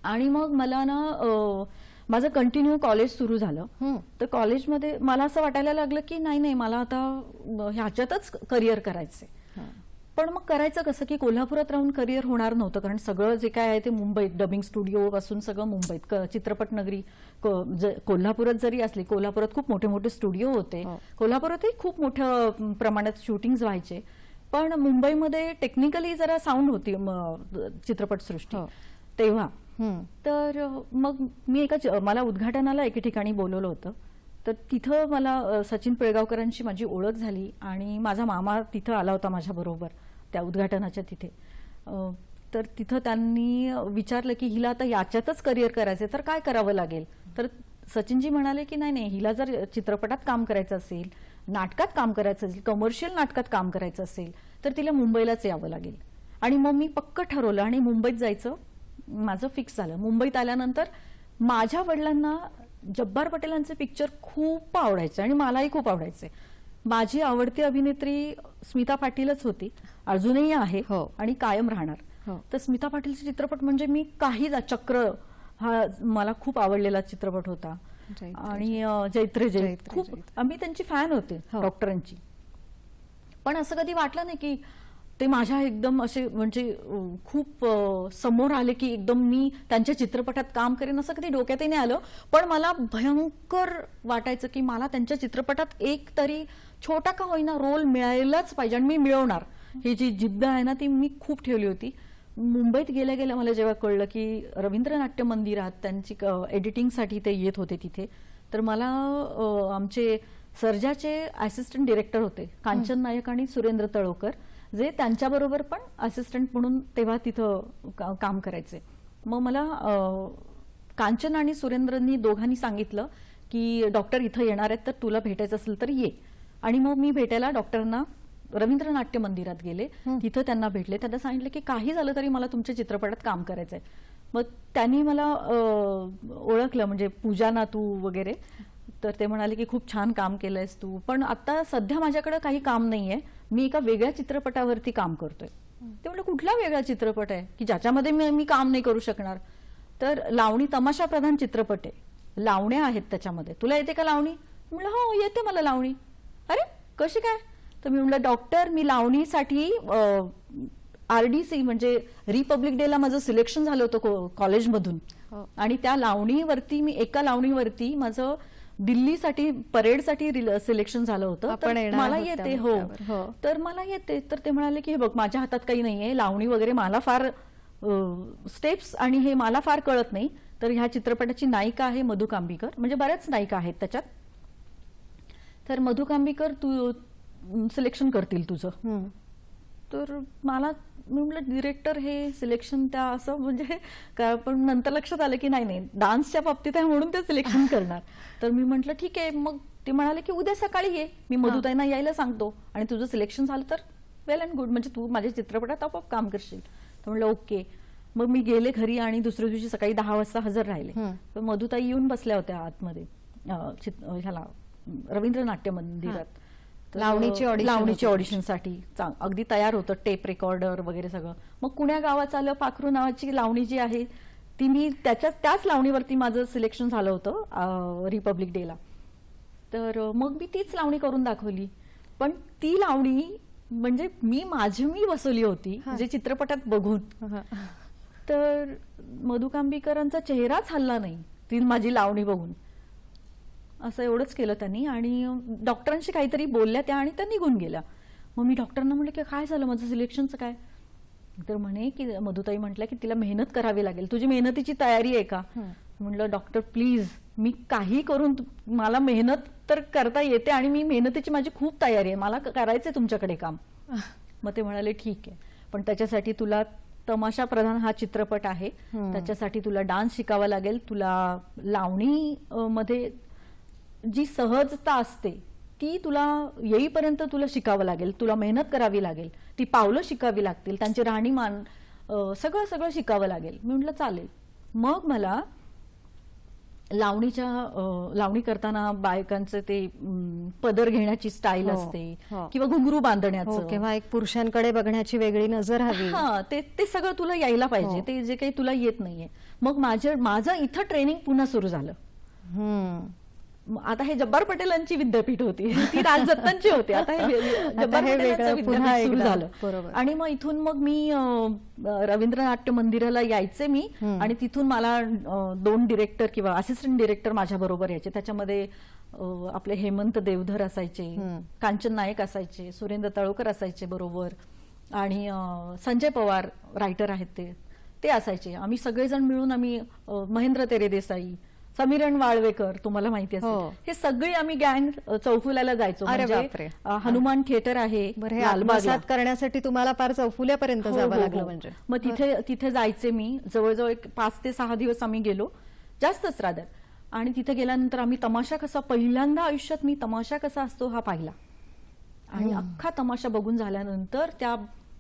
आणि मग मला ना माझं कंटिन्यू कॉलेज सुरू झालं. तर कॉलेजमध्ये मला असं वाटायला लागलं की नाही मला आता ह्याच्यातच करिअर करायचंय. पण मग करायचं कसं की कोल्हापुरात राहून करिअर होणार नव्हतं, कारण सगळं जे काय आहे ते मुंबईत, डबिंग स्टुडिओ पासून सगळं मुंबईत. चित्रपट नगरी कोल्हापुरात जरी असली, कोल्हापुरात खूप मोठे मोठे स्टुडिओ होते, कोल्हापुरातही खूप मोठ्या प्रमाणात शूटिंग्स व्हायचे. पण मुंबईमध्ये टेक्निकली जरा साऊंड होती चित्रपटसृष्टी तेव्हा. तर मग मी मला उद्घाटनाला एके ठिकाणी बोलवलं होतं. तर तिथं मला सचिन पिळगावकरांची माझी ओळख झाली आणि माझा मामा तिथं आला होता माझ्या बरोबर त्या उद्घाटनाच्या तिथे. तर तिथं त्यांनी विचारलं की हिला आता याच्यातच करिअर करायचंय तर काय करावं लागेल. तर सचिनजी म्हणाले की नाही हिला जर चित्रपटात काम करायचं असेल, नाटकात काम करायचं असेल, कमर्शियल नाटकात काम करायचं असेल तर तिला मुंबईलाच यावं लागेल. आणि मग मी पक्क ठरवलं आणि मुंबईत जायचं माझं फिक्स झालं. मुंबईत आल्यानंतर माझ्या वडिलांना जब्बार पटेलांचे पिक्चर खूप आवडायचे आणि मलाही खूप आवडायचे. माझी आवडती अभिनेत्री स्मिता पाटीलच होती, अजूनही आहे आणि कायम राहणार. तर स्मिता पाटीलचे चित्रपट म्हणजे मी चक्र हा मला खूप आवडलेला चित्रपट होता. आणि जैत्रे खूप आम्ही त्यांची फॅन होते डॉक्टरांची. पण असं कधी वाटलं नाही की ते माझ्या एकदम असे म्हणजे खूप समोर आले की एकदम मी त्यांच्या चित्रपटात काम करेन असं कधी डोक्यातही नाही आलं. पण मला भयंकर वाटायचं की मला त्यांच्या चित्रपटात एक तरी छोटा का होईना रोल मिळायलाच पाहिजे आणि मी मिळवणार. ही जी जिद्द आहे ना ती मी खूप ठेवली होती. मुंबईत गेल्या गेल्या मला जेव्हा कळलं की रवींद्र नाट्य मंदिरात त्यांची एडिटिंगसाठी ते येत होते तिथे, तर मला आमचे सर्जाचे असिस्टंट डिरेक्टर होते कांचन नायक आणि सुरेंद्र तळोकर, जे त्यांच्याबरोबर पण असिस्टंट म्हणून तेव्हा तिथं काम करायचे. मग मला कांचन आणि सुरेंद्रनी दोघांनी सांगितलं की डॉक्टर इथं येणार आहेत तर तुला भेटायचं असेल तर ये. आणि मग मी भेटायला डॉक्टरांना रवींद्र नाट्य मंदिरात गेले. तिथं त्यांना भेटले. त्यांना सांगितलं की काही झालं तरी मला तुमच्या चित्रपटात काम करायचंय. मग त्यांनी मला ओळखलं म्हणजे पूजा ना तू वगैरे. तर ते म्हणाले की खूप छान काम केलंयस तू, पण आता सध्या माझ्याकडे काही काम नाहीये, मी एका वेगळ्या चित्रपटावरती काम करतोय. ते म्हटलं कुठला वेगळा चित्रपट आहे की ज्याच्यामध्ये मी काम नाही करू शकणार. तर लावणी तमाशा प्रधान चित्रपट आहे, लावण्या आहेत त्याच्यामध्ये, तुला येते का लावणी. म्हटलं हो येते मला लावणी. अरे कशी काय. तर मी म्हटलं डॉक्टर मी लावणीसाठी RDC म्हणजे रिपब्लिक डेला माझं सिलेक्शन झालं होतं कॉलेजमधून. आणि त्या लावणीवरती एका लावणीवरती माझं दिल्लीसाठी परेडसाठी सिलेक्शन झालं होतं. मला येते. हो तर मला येते. तर ते म्हणाले की हे बघ माझ्या हातात काही नाहीये, लावणी वगैरे मला फार स्टेप्स आणि हे मला फार कळत नाही. तर ह्या चित्रपटाची नायिका आहे मधु कांबीकर, म्हणजे बऱ्याच नायिका आहेत त्याच्यात. तर मधु कांबीकर तू सिलेक्शन करतील तुझं. तर मला मी म्हटलं डिरेक्टर हे सिलेक्शन त्या असं म्हणजे पण नंतर लक्षात आलं की नाही डान्सच्या बाबतीत आहे म्हणून ते सिलेक्शन करणार. तर मी म्हटलं ठीक आहे. मग ते म्हणाले की उद्या सकाळी ये, मी मधुताईंना यायला सांगतो आणि तुझं सिलेक्शन झालं तर वेल अँड गुड, म्हणजे तू माझ्या चित्रपटात आपोआप काम करशील. तर म्हटलं ओके. मग मी गेले घरी आणि दुसऱ्या दिवशी सकाळी 10 वाजता हजर राहिले. तर मधुताई येऊन बसल्या होत्या आतमध्ये ह्याला रवींद्र नाट्य मंदिरात. लावणीची ऑडिशनसाठी अगदी तयार होतं, टेप रेकॉर्डर वगैरे सगळं. मग कुण्या गावाचं आलं, पाखरू नावाची लावणी जी आहे ती मी त्याच लावणीवरती माझं सिलेक्शन झालं होतं रिपब्लिक डेला. तर मग मी तीच लावणी करून दाखवली. पण ती लावणी म्हणजे मी बसवली होती जे चित्रपटात बघून. तर मधुकांबीकरांचा चेहराच हलला नाही ती माझी लावणी बघून. असं एवढंच केलं त्यांनी आणि डॉक्टरांशी काहीतरी बोलल्या त्या आणि त्या निघून गेल्या. मग मी डॉक्टरांना म्हटलं की काय झालं, माझं सिलेक्शनचं काय? तर म्हणे की मधुताई म्हटल्या की तिला मेहनत करावी लागेल, तुझी मेहनतीची तयारी आहे का? म्हटलं डॉक्टर प्लीज, मी काही करून मला मेहनत तर करता येते आणि मी मेहनतीची माझी खूप तयारी आहे, मला करायचंय तुमच्याकडे काम. मग ते म्हणाले ठीक आहे, पण त्याच्यासाठी तुला तमाशा प्रधान हा चित्रपट आहे, त्याच्यासाठी तुला डान्स शिकावा लागेल, तुला लावणी मध्ये जी सहजता असते ती तुला येईपर्यंत तुला शिकावं लागेल, तुला मेहनत करावी लागेल, ती पावलं शिकावी लागतील, त्यांचे राहणीमान सगळं शिकावं लागेल. मी म्हटलं चालेल. मग मला लावणी करताना बायकांचं ते पदर घेण्याची स्टाईल असते किंवा घुंगरू बांधण्याचं किंवा एक पुरुषांकडे बघण्याची वेगळी नजर हवी, ते सगळं तुला यायला पाहिजे, ते जे काही तुला येत नाहीये. मग माझं इथं ट्रेनिंग पुन्हा सुरू झालं. आता हे जब्बार पटेलांची विद्यापीठ होती, ती राजदत्तांची होती, आता हे जब्बार पटेलांचं विद्यापीठ सुरू झालं. आणि मग इथून मग मी रवींद्र नाट्य मंदिराला यायचे मी आणि तिथून मला 2 डिरेक्टर किंवा असिस्टंट डिरेक्टर माझ्या बरोबर यायचे. त्याच्यामध्ये आपले हेमंत देवधर असायचे, कांचन नायक असायचे, सुरेंद्र तळोकर असायचे बरोबर आणि संजय पवार रायटर आहेत ते असायचे. आम्ही सगळेजण मिळून आम्ही महेंद्र तेरे देसाई, समीरण वाळवेकर तुम्हाला माहिती असेल, हे सगळे आम्ही गँग चौफुल्याला जायचो. म्हणजे हनुमान थिएटर आहे लालबाग करण्यासाठी तुम्हाला फार चौफुल्यापर्यंत जावं लागलं. म्हणजे मग तिथे जायचे मी, जवळजवळ 5 ते 6 दिवस आम्ही गेलो, जास्तच रादर. आणि तिथे गेल्यानंतर आम्ही तमाशा कसा, पहिल्यांदा आयुष्यात मी तमाशा कसा असतो हा पाहिला. आणि अख्खा तमाशा बघून झाल्यानंतर त्या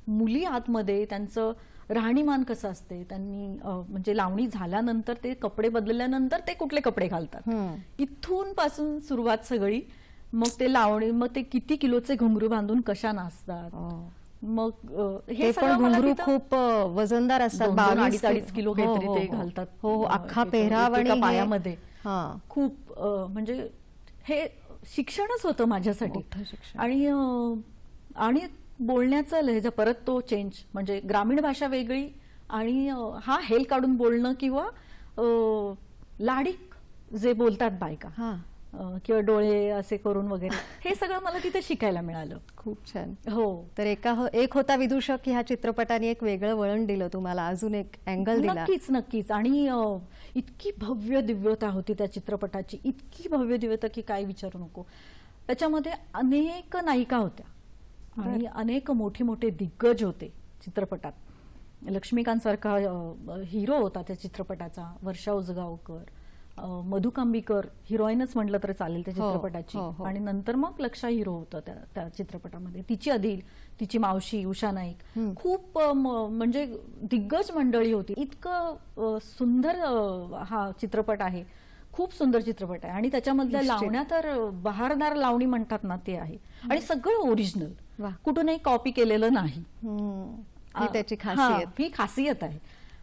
मुली आतमध्ये त्यांचं राहणीमान कसं असते, त्यांनी म्हणजे लावणी झाल्यानंतर ते कपडे बदलल्यानंतर ते कुठले कपडे घालतात, इथून पासून सुरुवात सगळी. मग ते लावणी, मग ते किती किलोचे घुंगरू बांधून कशा नाचतात. मग हे पण घुंगरू खूप वजनदार असतात, 22-23 किलो काहीतरी ते घालतात. हो, अख्खा पेहराव आणि पायामध्ये खूप म्हणजे हे शिक्षणच होतं माझ्यासाठी. आणि बोलण्याचा लहजा परत तो चेंज, म्हणजे ग्रामीण भाषा वेगळी आणि हा हेल काढून बोलणं किंवा लाडीक जे बोलतात बायका किंवा डोळे असे करून वगैरे, हे सगळं मला तिथे शिकायला मिळालं. खूप छान. हो. तर एक होता विदूषक ह्या चित्रपटाने एक वेगळं वळण दिलं तुम्हाला, अजून एक अँगल दिला. नक्कीच. आणि इतकी भव्य दिव्यता होती त्या चित्रपटाची, इतकी भव्य दिव्यता की काय विचारू नको. त्याच्यामध्ये अनेक नायिका होत्या आणि अनेक मोठे दिग्गज होते चित्रपटात. लक्ष्मीकांत सारखा हिरो होता त्या चित्रपटाचा, वर्षा उसगावकर, मधुकांबीकर हिरोईनच म्हटलं तर चालेल त्या चित्रपटाची. आणि नंतर मग लक्षा हिरो होतं त्या चित्रपटामध्ये. तिची अदिल, तिची मावशी उषा नाईक, खूप म्हणजे दिग्गज मंडळी होती. इतकं सुंदर हा चित्रपट आहे, खूप सुंदर चित्रपट आहे. आणि त्याच्यामधल्या लावण्या तर बहारदार लावणी म्हणतात ना, ते आहे. आणि सगळं ओरिजिनल, कुठूनही कॉपी केलेलं नाही. त्याची खासियत, ही खासियत आहे.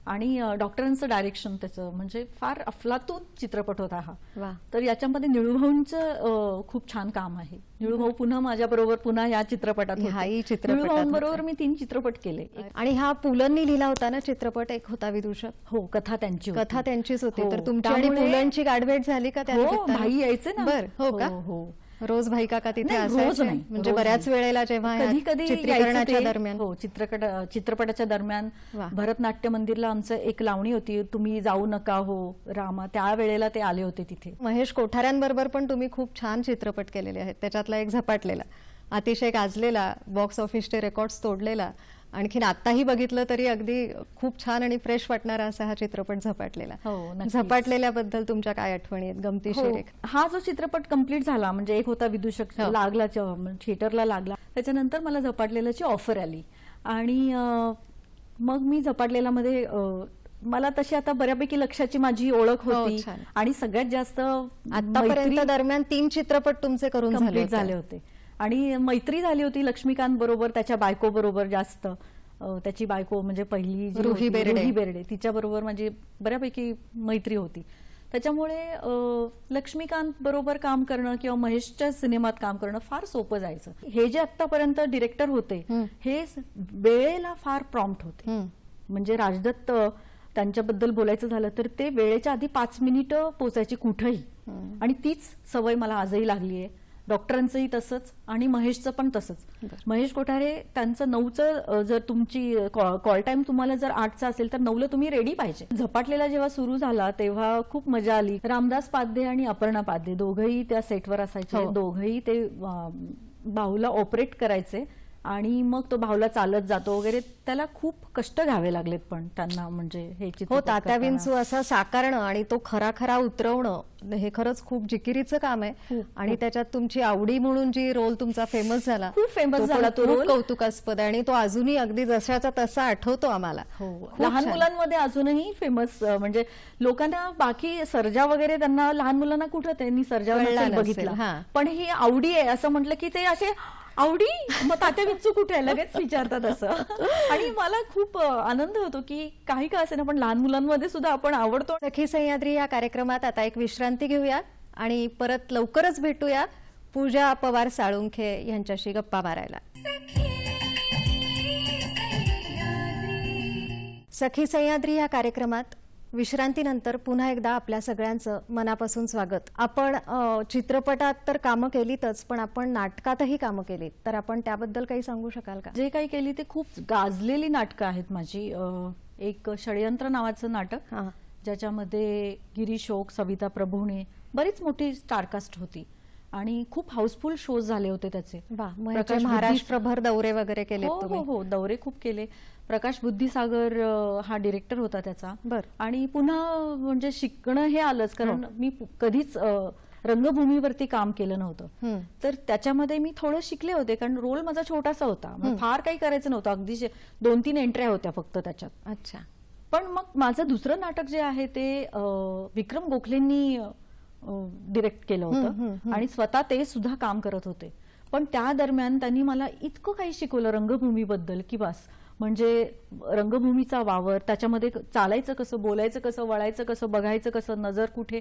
आणि डॉक्टरांचं डायरेक्शन त्याचं म्हणजे फार अफलातून चित्रपट होता हा. तर याच्यामध्ये निळूभाऊंचं खूप छान काम आहे. निळूभाऊ पुन्हा माझ्या बरोबर पुन्हा या चित्रपटात, निळूभाऊंबरोबर मी 3 चित्रपट केले. आणि हा पुलंनी लिहिला होता ना चित्रपट, एक होता विदूषक. हो, कथा त्यांचीच होती. तर तुमची आणि पुलंची गाठभेट झाली का? भाई यायचे ना. हो का? हो. रोज भाई काका तिथे रोज नाही, म्हणजे बऱ्याच वेळेला जेव्हा कधी चित्रीकरणाच्या दरम्यान, हो, चित्रपटाच्या दरम्यान भरतनाट्य मंदिरला आमचं एक लावणी होती, तुम्ही जाऊ नका हो रामा, त्या वेळेला ते आले होते तिथे. महेश कोठाऱ्यांबरोबर पण तुम्ही खूप छान चित्रपट केलेले आहेत. त्याच्यातला एक झपाटलेला, अतिशय गाजलेला, बॉक्स ऑफिसचे रेकॉर्ड्स तोडलेला, आणखीन आताही बघितलं तरी अगदी खूप छान आणि फ्रेश वाटणारा असा हा चित्रपट झपाटलेला. झपाटलेल्याबद्दल तुमच्या काय आठवणी आहेत गमतीशीर? हा जो चित्रपट कम्प्लीट झाला, म्हणजे एक होता विदूषक लागला, थिएटरला लागला, त्याच्यानंतर मला झपाटलेल्याची ऑफर आली. आणि मग मी झपाटलेला मध्ये मला तशी आता बऱ्यापैकी लक्षाची माझी ओळख होती आणि सगळ्यात जास्त आतापर्यंत दरम्यान 3 चित्रपट तुमचे करून झाले होते आणि मैत्री झाली होती लक्ष्मीकांत बरोबर, त्याच्या बायको बरोबर जास्त. त्याची बायको म्हणजे पहिली रुही बेर्डे तिच्या बरोबर माझी बऱ्यापैकी मैत्री होती. त्याच्यामुळे लक्ष्मीकांत बरोबर काम करणं किंवा महेशच्या सिनेमात काम करणं फार सोपं जायचं. हे जे आतापर्यंत डिरेक्टर होते हे वेळेला फार प्रॉम्प्ट होते. म्हणजे राजदत्त त्यांच्याबद्दल बोलायचं झालं तर ते वेळेच्या आधी 5 मिनिटं पोचायची कुठेही, आणि तीच सवय मला आजही लागली आहे. डॉक्टरांचंही तसंच आणि महेशचं पण तसंच. महेश कोठारे त्यांचं 9चं जर तुमची कॉल टाइम तुम्हाला जर 8चा असेल तर 9ला तुम्ही रेडी पाहिजे. झपाटलेला जेव्हा सुरू झाला तेव्हा खूप मजा आली. रामदास पाध्ये आणि अपर्णा पाध्ये दोघंही त्या सेटवर असायचे. दोघंही ते भाऊला ऑपरेट करायचे आणि मग तो भाऊला चालत जातो वगैरे. त्याला खूप कष्ट घ्यावे लागलेत पण त्यांना, म्हणजे हे चित्र तात्या विंचू असं साकारणं आणि तो खरा खरा उतरवणं हे खरंच खूप जिकिरीचं काम आहे. आणि त्याच्यात तुमची आवडी म्हणून जी रोल तुमचा फेमस झाला, खूप फेमस झाला तो रोल, कौतुकास्पद आहे आणि तो अजूनही अगदी जशाचा तसा आठवतो आम्हाला. लहान मुलांमध्ये अजूनही फेमस. म्हणजे लोकांना बाकी सर्जा वगैरे त्यांना लहान मुलांना कुठं त्यांनी सर्जा बघितला, पण ही आवडी आहे असं म्हटलं की ते असे आवडी मग तात्या विंचू कुठे आहे लगेच विचारतात असं. आणि मला खूप आनंद होतो की काही का असेना पण लहान मुलांमध्ये सुद्धा आपण आवडतो. सखी सह्याद्री या कार्यक्रमात आता एक विश्रांती घेऊया आणि परत लवकरच भेटूया पूजा पवार साळुंखे यांच्याशी गप्पा मारायला. सखी सह्याद्री या कार्यक्रमात विश्रांतीनंतर पुन्हा एकदा आपल्या सगळ्यांचं मनापासून स्वागत. आपण चित्रपटात तर कामं केलीतच, पण आपण नाटकातही कामं केलीत, तर आपण त्याबद्दल काही सांगू शकाल का? जे काही केली ते खूप गाजलेली नाटकं आहेत माझी. एक षडयंत्र नावाचं नाटक ज्याच्यामध्ये गिरीश ओक, सविता प्रभूणे, बरीच मोठी स्टारकास्ट होती आणि खूप हाऊसफुल शोज झाले होते त्याचे. महाराष्ट्रभर दौरे वगैरे केले? हो, दौरे खूप केले. प्रकाश बुद्धिसागर हा डिरेक्टर होता त्याचा. आणि पुन्हा म्हणजे शिकणं हे आलंच, कारण मी कधीच रंगभूमीवरती काम केलं नव्हतं. तर त्याच्यामध्ये मी थोडं शिकले होते, कारण रोल माझा छोटासा होता, फार काही करायचं नव्हतं. अगदी 2-3 एंट्र्या होत्या फक्त त्याच्यात. अच्छा. पण मग माझं दुसरं नाटक जे आहे ते विक्रम गोखलेंनी डिरेक्ट केलं होतं आणि स्वतः ते सुद्धा काम करत होते. पण त्या दरम्यान त्यांनी मला इतकं काही शिकवलं रंगभूमीबद्दल की बस. म्हणजे रंगभूमीचा वावर, त्याच्यामध्ये चालायचं कसं, बोलायचं कसं, वळायचं कसं, बघायचं कसं, नजर कुठे,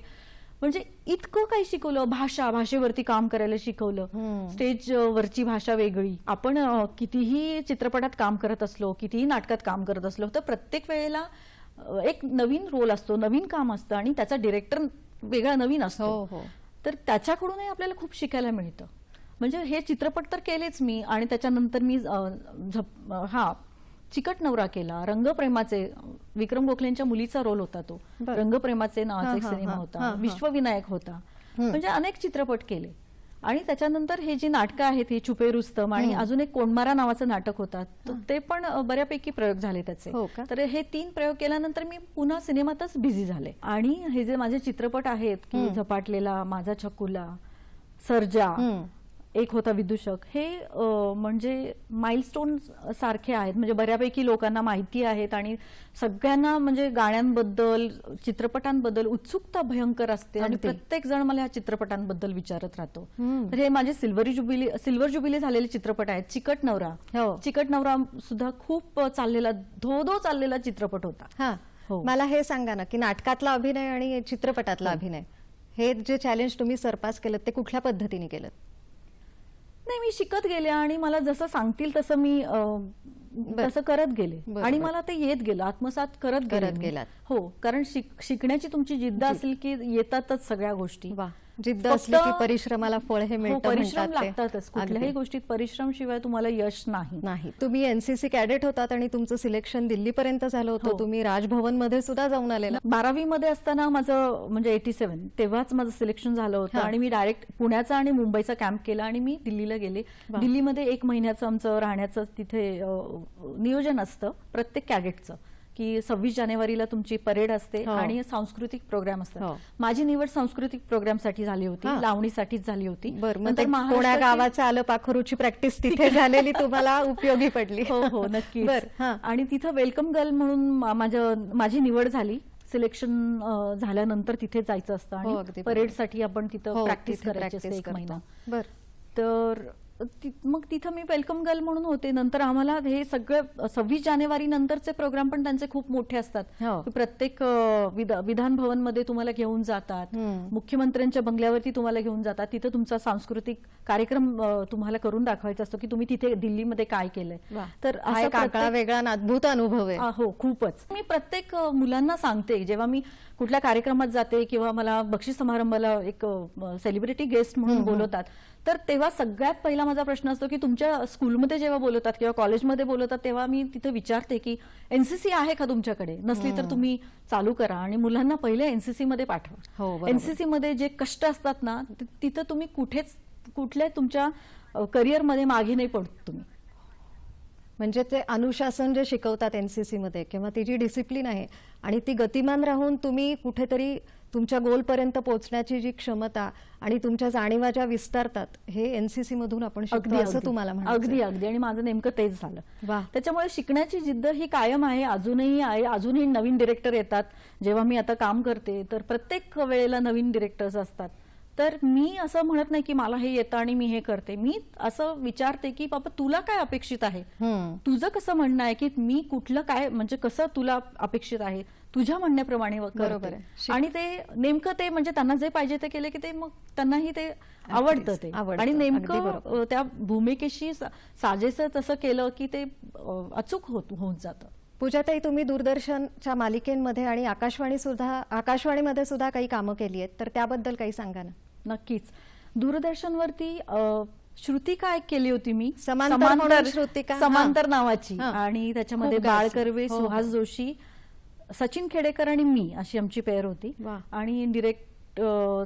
म्हणजे इतकं काही शिकवलं. भाषेवरती काम करायला शिकवलं. स्टेज वरची भाषा वेगळी. आपण कितीही चित्रपटात काम करत असलो, कितीही नाटकात काम करत असलो, तर प्रत्येक वेळेला एक नवीन रोल असतो, नवीन काम असतं आणि त्याचा डिरेक्टर वेगळा नवीन असतो. तर त्याच्याकडूनही आपल्याला खूप शिकायला मिळतं. म्हणजे हे चित्रपट तर केलेच मी, आणि त्याच्यानंतर मी चिकट नवरा केला. रंगप्रेमाचे, विक्रम गोखलेंच्या मुलीचा रोल होता तो. रंगप्रेमाचे नावाचा एक सिनेमा होता. विश्वविनायक होता. म्हणजे अनेक चित्रपट केले. आणि त्याच्यानंतर हे जी नाटकं आहेत, ही छुपे रुस्तम आणि अजून एक कोंडमारा नावाचं नाटक होतं, ते पण बऱ्यापैकी प्रयोग झाले त्याचे. तर हे 3 प्रयोग केल्यानंतर मी पुन्हा सिनेमातच बिझी झाले. आणि हे जे माझे चित्रपट आहेत की झपाटलेला, माझा छकुला, सर्जा, एक होता विदूषक, हे म्हणजे माइलस्टोन सारखे आहेत. म्हणजे बऱ्यापैकी लोकांना माहिती आहेत आणि सगळ्यांना म्हणजे गाण्यांबद्दल, चित्रपटांबद्दल उत्सुकता भयंकर असते आणि प्रत्येक जण मला या चित्रपटांबद्दल विचारत राहतो. तर हे माझे सिल्वर जुबिली झालेले चित्रपट आहेत. चिकट नवरा सुद्धा खूप चाललेला, धो चाललेला चित्रपट होता. मला हे सांगा ना की नाटकातला अभिनय आणि चित्रपटातला अभिनय, हे जे चॅलेंज तुम्ही सरपास केलं ते कुठल्या पद्धतीने केलं? नाही, मी शिकत गेले आणि मला जसं सांगतील तसं मी तसं करत गेले आणि मला ते येत गेलं, आत्मसात करत गेलात. हो, कारण शिकण्याची तुमची जिद्द असेल की येतातच सगळ्या गोष्टी. जिद्द असली की परिश्रमाला फळ हे मिळतं. परिश्रम लागतातच. कुठल्याही गोष्टीत परिश्रम शिवाय तुम्हाला यश नाही. तुम्ही एनसीसी कॅडेट होतात आणि तुमचं सिलेक्शन दिल्लीपर्यंत झालं होतं. तुम्ही राजभवन मध्ये सुद्धा जाऊन आलेला. 12वी मध्ये असताना माझं म्हणजे 87 तेव्हाच माझं सिलेक्शन झालं होतं आणि मी डायरेक्ट पुण्याचा आणि मुंबईचा कॅम्प केला आणि मी दिल्लीला गेले. दिल्लीमध्ये 1 महिन्याचं आमचं राहण्याचं तिथे नियोजन असतं प्रत्येक कॅडेटचं की 26 जानेवारीला तुमची परेड असते आणि सांस्कृतिक प्रोग्राम असतात. माझी निवड सांस्कृतिक प्रोग्राम साठी झाली होती, लावणीसाठीच झाली होती. नंतर कोणा गावाचं आलं पाखरूची प्रॅक्टिस तिथे झालेली तुम्हाला उपयोगी पडली. हो नक्की. आणि तिथं वेलकम गर्ल म्हणून माझी निवड झाली. सिलेक्शन झाल्यानंतर तिथे जायचं असतं आणि परेडसाठी आपण तिथं प्रॅक्टिस करायची असते 1 महिना. तर मग तिथं मी वेलकम गर्ल म्हणून होते. नंतर आम्हाला हे सगळं 26 जानेवारी नंतरचे प्रोग्राम पण त्यांचे खूप मोठे असतात. प्रत्येक विधान भवन मध्ये तुम्हाला घेऊन जातात, मुख्यमंत्र्यांच्या बंगल्यावरती तुम्हाला घेऊन जातात. तिथे तुमचा सांस्कृतिक कार्यक्रम तुम्हाला करून दाखवायचा असतो की तुम्ही तिथे दिल्लीमध्ये काय केलंय. तर असा वेगळा अद्भुत अनुभव आहे. हो खूपच. मी प्रत्येक मुलांना सांगते जेव्हा मी कुठल्या कार्यक्रमात जाते किंवा मला बक्षीस समारंभाला एक सेलिब्रिटी गेस्ट म्हणून बोलवतात, तर तेव्हा सगळ्यात पहिला माझा प्रश्न असतो की तुमच्या स्कूलमध्ये जेव्हा बोलवतात किंवा कॉलेजमध्ये बोलवतात तेव्हा मी तिथे विचारते की एनसीसी आहे का तुमच्याकडे, नसली तर तुम्ही चालू करा आणि मुलांना पहिले एनसीसी मध्ये पाठवा. एनसीसी मध्ये जे कष्ट असतात ना तिथं तुम्ही कुठल्या तुमच्या करिअरमध्ये मागे नाही पडत तुम्ही. म्हणजे ते अनुशासन जे शिकवतात एनसीसी मध्ये किंवा ती जी डिसिप्लिन आहे आणि ती गतिमान राहून तुम्ही कुठेतरी तुमच्या गोलपर्यंत पोहोचण्याची जी क्षमता आणि तुमच्या जाणीवा ज्या विस्तारतात हे एनसीसी मधून आपण शिकतो असं तुम्हाला म्हणायचं. अगदी. आणि माझं नेमकं तेच झालं. त्याच्यामुळे शिकण्याची जिद्द ही कायम आहे, अजूनही आहे. अजूनही नवीन डिरेक्टर येतात. जेव्हा मी आता काम करते तर प्रत्येक वेळेला नवीन डिरेक्टर्स असतात. तर मी असं म्हणत नाही की मला हे येतं आणि मी हे करते. मी असं विचारते की बाबा तुला काय अपेक्षित आहे, तुझं कसं म्हणणं आहे की मी कुठलं काय म्हणजे कसं तुला अपेक्षित आहे, तुझ्या म्हणण्याप्रमाणे बरोबर आहे. आणि ते नेमकं ते म्हणजे त्यांना जे पाहिजे ते केले की ते मग त्यांनाही ते आवडतं ते. आणि नेमकं त्या भूमिकेशी साजेसं तसं केलं की ते अचूक होऊन जातं. पूजाताई, तुम्ही दूरदर्शनच्या मालिकेमध्ये आणि आकाशवाणीमध्ये सुद्धा काही कामं केली आहेत, तर त्याबद्दल काही सांगा ना. नक्कीच. दूरदर्शनवरती श्रुतिका एक केली होती मी, समांतर नावाची. आणि त्याच्यामध्ये बाळ कर्वे, सुहास जोशी, सचिन खेडेकर आणि मी अशी आमची पेअर होती. आणि डिरेक्ट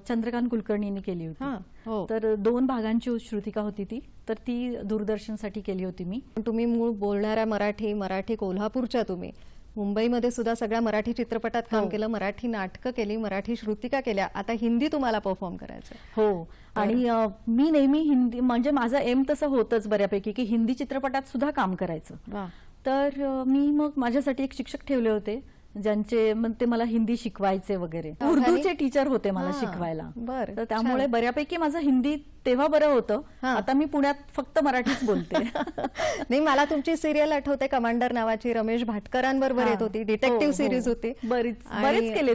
चंद्रकांत कुलकर्णींनी केली होती. तर 2 भागांची श्रुतिका होती ती. तर ती दूरदर्शनसाठी केली होती मी. तुम्ही मूळ बोलणाऱ्या मराठी कोल्हापूरच्या, तुम्ही मुंबईमध्ये सुद्धा सगळ्या मराठी चित्रपटात काम केलं, मराठी नाटकं केली, मराठी श्रुतिका केल्या, आता हिंदी तुम्हाला परफॉर्म करायचं. हो. आणि मी नेहमी हिंदी म्हणजे माझं एम तसं होतच बऱ्यापैकी की हिंदी चित्रपटात सुद्धा काम करायचं. तर मी मग माझ्यासाठी एक शिक्षक ठेवले होते ज्यांचे मग ते मला हिंदी शिकवायचे वगैरे. उर्दूचे टीचर होते मला शिकवायला. तर त्यामुळे बऱ्यापैकी माझं हिंदी तेव्हा बरं होतं. आता मी पुण्यात फक्त मराठीच बोलते. नाही, मला तुमची सिरियल आठवते, कमांडर नावाची, रमेश भाटकरांबरोबर येत होती, डिटेक्टिव्ह सिरीज होती. बरेच केले.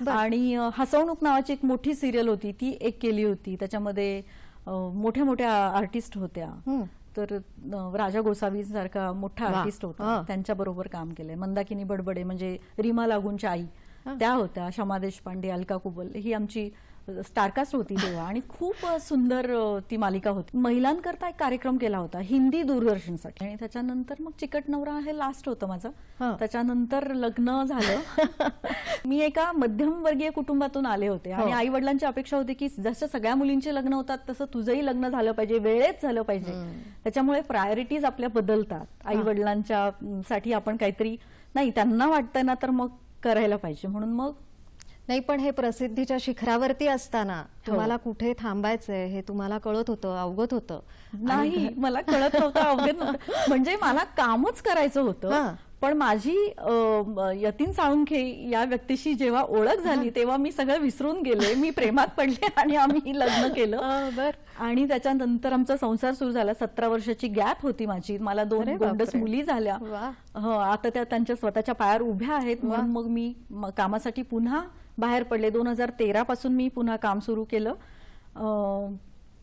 आणि हसवणूक नावाची एक मोठी सिरियल होती, ती एक केली होती. त्याच्यामध्ये मोठ्या मोठ्या आर्टिस्ट होत्या. तर राजा गोसावी सारखा मोठा आर्टिस्ट होता, त्यांच्या बरोबर काम केलंय. मंदाकिनी बडबडे म्हणजे रीमा लागूंच्या आई त्या होत्या. शमा देशपांडे, अलका कुबल ही आमची स्टारकास्ट होती तेव्हा. आणि खूप सुंदर ती मालिका होती. महिलांकरता एक कार्यक्रम केला होता हिंदी दूरदर्शनसाठी. आणि त्याच्यानंतर मग चिकट नवरा हे लास्ट होतं माझं. त्याच्यानंतर लग्न झालं. मी एका मध्यमवर्गीय कुटुंबातून आले होते आणि आई वडिलांची अपेक्षा होती की जसं सगळ्या मुलींचे लग्न होतात तसं तुझंही लग्न झालं पाहिजे, वेळेत झालं पाहिजे. त्याच्यामुळे प्रायोरिटीज आपल्या बदलतात. आई वडिलांच्या साठी आपण काहीतरी नाही, त्यांना वाटतं ना तर मग करायला पाहिजे. म्हणून मग नाही, पण हे प्रसिद्धीच्या शिखरावरती असताना तुम्हाला कुठे थांबायचंय हे तुम्हाला कळत होतं, अवगत होतं? नाही, मला कळत नव्हतं, अवगत नव्हतं. म्हणजे मला कामच करायचं होतं. पण माझी यतीन साळुंखे या व्यक्तीशी जेव्हा ओळख झाली तेव्हा मी सगळं विसरून गेले. मी प्रेमात पडले आणि आम्ही लग्न केलं. आणि त्याच्यानंतर आमचा संसार सुरू झाला. 17 वर्षाची गॅप होती माझी. मला 2 गोंडस मुली झाल्या. आता त्या त्यांच्या स्वतःच्या पायावर उभ्या आहेत. म्हणून मग मी कामासाठी पुन्हा बाहेर पडले. 2013 पासून मी पुन्हा काम सुरू केलं.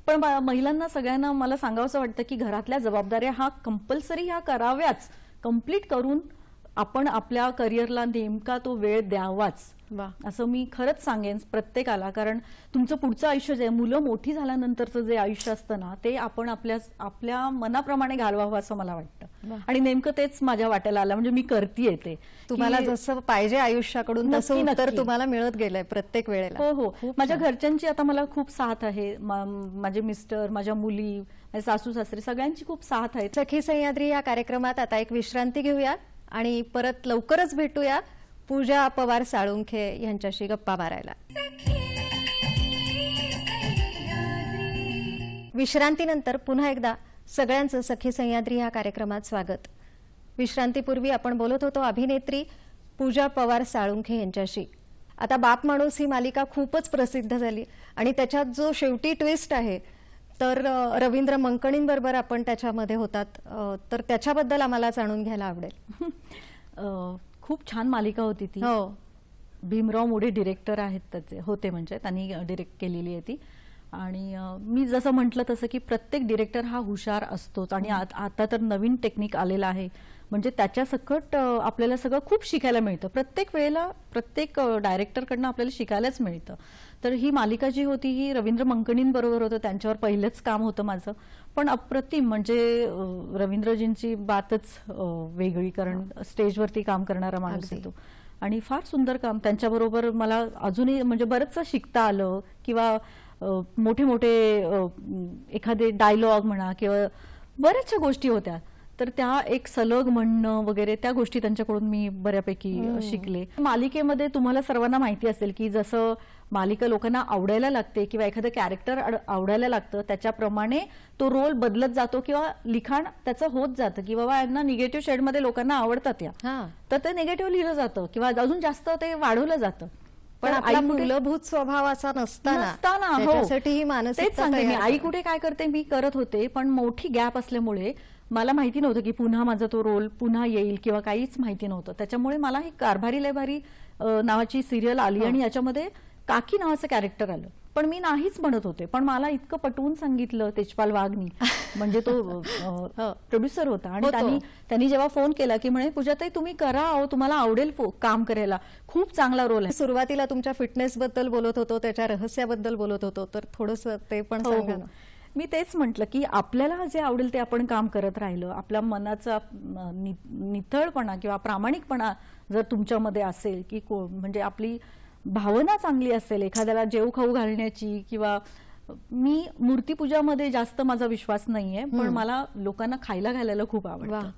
पण महिलांना सगळ्यांना मला सांगावंसं वाटतं की घरातल्या जबाबदाऱ्या ह्या कंपल्सरी ह्या कराव्याच, कंप्लीट करून आपण आपल्या करिअरला नेमका तो वेळ द्यावाच, असं मी खरंच सांगेन प्रत्येकाला. कारण तुमचं पुढचं आयुष्य जे मुलं मोठी झाल्यानंतरचं जे आयुष्य असतं ना ते आपण आपल्या मनाप्रमाणे घालवावं असं मला वाटतं. आणि नेमकं तेच माझ्या वाट्याला आलं. म्हणजे मी करतीये ते. तुम्हाला जसं पाहिजे आयुष्याकडून तसं उत्तर तुम्हाला मिळत गेलंय प्रत्येक वेळेला. हो. माझ्या घरच्यांची आता मला खूप साथ आहे. माझे मिस्टर, माझ्या मुली, सासू सासरे सगळ्यांची खूप साथ आहे. सखी सह्याद्री या कार्यक्रमात आता एक विश्रांती घेऊया आणि परत लवकरच भेटूया पूजा पवार साळुंखे यांच्याशी गप्पा मारायला. विश्रांतीनंतर पुन्हा एकदा सगळ्यांचं सखी सह्याद्री या कार्यक्रमात स्वागत. विश्रांतीपूर्वी आपण बोलत होतो अभिनेत्री पूजा पवार साळुंखे यांच्याशी. आता बाप माणूस ही मालिका खूपच प्रसिद्ध झाली आणि त्याच्यात जो शेवटी ट्विस्ट आहे तर रवींद्र मंकणींबरोबर आपण त्याच्यामध्ये होतात, तर त्याच्याबद्दल आम्हाला जाणून घ्यायला आवडेल. खूप छान मालिका होती ती. हो, भीमराव मोडे डिरेक्टर आहेत त्याचे होते, म्हणजे त्यांनी डिरेक्ट केलेली आहे ती. आणि मी जसं म्हटलं तसं की प्रत्येक डिरेक्टर हा हुशार असतोच आणि आता तर नवीन टेक्निक आलेला आहे, म्हणजे त्याच्या सकट आपल्याला सगळं खूप शिकायला मिळतं. प्रत्येक वेळेला प्रत्येक डायरेक्टरकडनं आपल्याला शिकायलाच मिळतं. तर ही मालिका जी होती ही रवींद्र मंकणींबरोबर होतं, त्यांच्यावर पहिलंच काम होतं माझं. पण अप्रतिम, म्हणजे रवींद्रजींची बातच वेगळी, कारण स्टेजवरती काम करणारा माणूस आहे तो. आणि फार सुंदर काम त्यांच्याबरोबर मला अजूनही म्हणजे बरंचसं शिकता आलं. किंवा मोठे मोठे एखादे डायलॉग म्हणा किंवा बऱ्याचशा गोष्टी होत्या, तर त्या एक सलग म्हणणं वगैरे त्या गोष्टी त्यांच्याकडून मी बऱ्यापैकी शिकले. मालिकेमध्ये तुम्हाला सर्वांना माहिती असेल की जसं मालिका लोकांना आवडायला लागते किंवा एखादं कॅरेक्टर आवडायला लागतं, त्याच्याप्रमाणे तो रोल बदलत जातो किंवा लिखाण त्याचं होत जातं की बाबा यांना निगेटिव्ह शेडमध्ये लोकांना आवडतात या, तर ते निगेटिव्ह लिहिलं जातं किंवा अजून जास्त ते वाढवलं जातं. पण आपला मूलभूत स्वभाव असा नसताना त्याच्यासाठी ही तेच सांगते मी. आई कुठे काय करते मी करत होते, पण मोठी गॅप असल्यामुळे मला माहिती नव्हतं की पुन्हा माझा तो रोल पुन्हा येईल किंवा काहीच माहिती नव्हतं. त्याच्यामुळे मला ही कारभारी लयभारी नावाची सिरियल आली आणि याच्यामध्ये काकी नावाचं कॅरेक्टर आलं. पण मी नाहीच म्हणत होते, पण मला इतकं पटवून सांगितलं तेजपाल वाघनी, म्हणजे तो प्रोड्युसर होता, आणि त्यांनी जेव्हा फोन केला की म्हणे पूजाताई तुम्ही करा, तुम्हाला आवडेल काम करायला, खूप चांगला रोल आहे. सुरुवातीला तुमच्या फिटनेस बद्दल बोलत होतो, त्याच्या रहस्याबद्दल बोलत होतो, तर थोडंसं ते पण सांगा ना. मी तेच म्हटलं की आपल्याला जे आवडेल ते आपण काम करत राहिलं, आपल्या मनाचा नितळपणा किंवा प्रामाणिकपणा जर तुमच्यामध्ये असेल की म्हणजे आपली भावना चांगली असेल एखाद्याला जेव खाऊ घालण्याची, किंवा मी मूर्तीपूजामध्ये जास्त माझा विश्वास नाहीये, पण मला लोकांना खायला घालायला खूप आवडतं.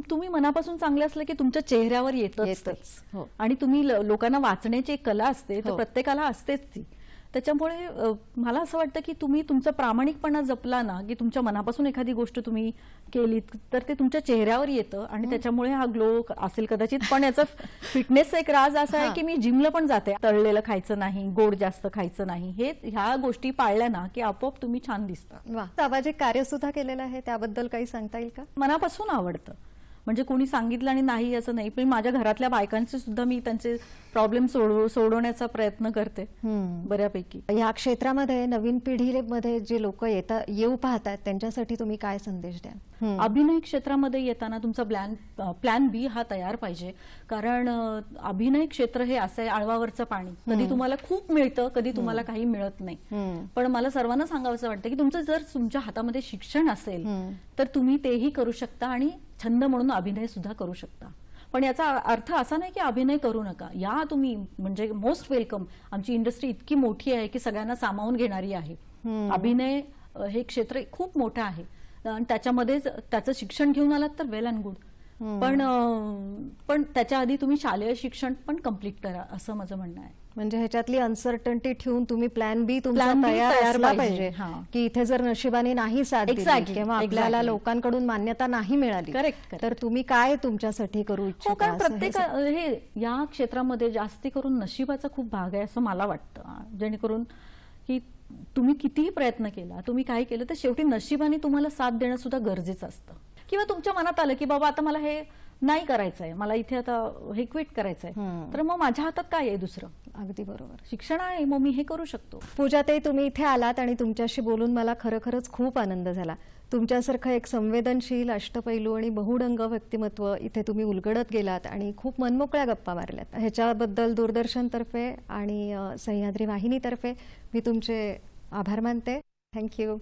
तुम्ही मनापासून चांगले असले की तुमच्या चेहऱ्यावर येतच. आणि तुम्ही लोकांना वाचण्याची एक कला असते, तर प्रत्येकाला असतेच ती. त्याच्यामुळे मला असं वाटतं की तुम्ही तुमचा प्रामाणिकपणा जपला ना, की तुमच्या मनापासून एखादी गोष्ट तुम्ही केलीत तर ते तुमच्या चेहऱ्यावर येतं आणि त्याच्यामुळे हा ग्लो असेल कदाचित. पण याचा फिटनेसचा एक राज असा आहे की मी जिमला पण जाते, तळलेलं खायचं नाही, गोड जास्त खायचं नाही, ह्या गोष्टी पाळल्या ना की आपोआप तुम्ही छान दिसता. सामाजिक कार्य सुद्धा केलेलं आहे, त्याबद्दल काही सांगता येईल का? मनापासून आवडतं, म्हणजे कोणी सांगितलं आणि नाही असं नाही, पण माझ्या घरातल्या बायकांचे सुद्धा मी त्यांचे प्रॉब्लेम सोडवण्याचा प्रयत्न करते बऱ्यापैकी. या क्षेत्रामध्ये नवीन पिढीमध्ये जे लोक येऊ पाहतात त्यांच्यासाठी तुम्ही काय संदेश द्या? अभिनय क्षेत्रामध्ये येताना तुमचा प्लॅन बी हा तयार पाहिजे, कारण अभिनय क्षेत्र हे असं आहे आळवावरचं पाणी, कधी तुम्हाला खूप मिळतं, कधी तुम्हाला काही मिळत नाही. पण मला सर्वांना सांगावंसं वाटतं की तुमचं जर तुमच्या हातामध्ये शिक्षण असेल तर तुम्ही तेही करू शकता आणि छंद म्हणून अभिनय सुद्धा करू शकता. पण याचा अर्थ असा नाही की अभिनय करू नका, या तुम्ही म्हणजे मोस्ट वेलकम. आमची इंडस्ट्री इतकी मोठी आहे की सगळ्यांना सामावून घेणारी आहे. अभिनय हे क्षेत्र खूप मोठं आहे आणि त्याच्यामध्ये त्याचं शिक्षण घेऊन आलात तर वेल अँड गुड, पण त्याच्या आधी तुम्ही शालेय शिक्षण पण कम्प्लीट करा, असं माझं म्हणणं आहे. म्हणजे ह्याच्यातली अनसर्टन्टी ठेवून तुम्ही प्लॅन बी तुमचा तयार असला पाहिजे की इथे जर नशिबाने नाही साथ दिली किंवा आपल्याला लोकांकडून मान्यता नाही मिळाली तर तुम्ही काय तुमच्यासाठी करू इच्छिता. प्रत्येक हे या क्षेत्रामध्ये जास्ती करून नशिबाचा खूप भाग आहे असं मला वाटतं, जेणेकरून की तुम्ही कितीही प्रयत्न केला, तुम्ही काय केलं तर शेवटी नशिबाने तुम्हाला साथ देणं सुद्धा गरजेचं असतं. किंवा तुमच्या मनात आलं की बाबा आता मला हे नाही करायचंय, मला इथे आता हे क्विट करायचंय, तर मग माझ्या हातात काय आहे दुसरं? अगदी बरोबर, शिक्षण आहे, मग मी हे करू शकतो. पूजाताई, तुम्ही इथे आलात आणि तुमच्याशी बोलून मला खरोखरच खूप आनंद झाला. तुमच्यासारखं एक संवेदनशील, अष्टपैलू आणि बहुडंग व्यक्तिमत्व इथे तुम्ही उलगडत गेलात आणि खूप मनमोकळ्या गप्पा मारल्यात. ह्याच्याबद्दल दूरदर्शनतर्फे आणि सह्याद्री वाहिनीतर्फे मी तुमचे आभार मानते. थँक्यू.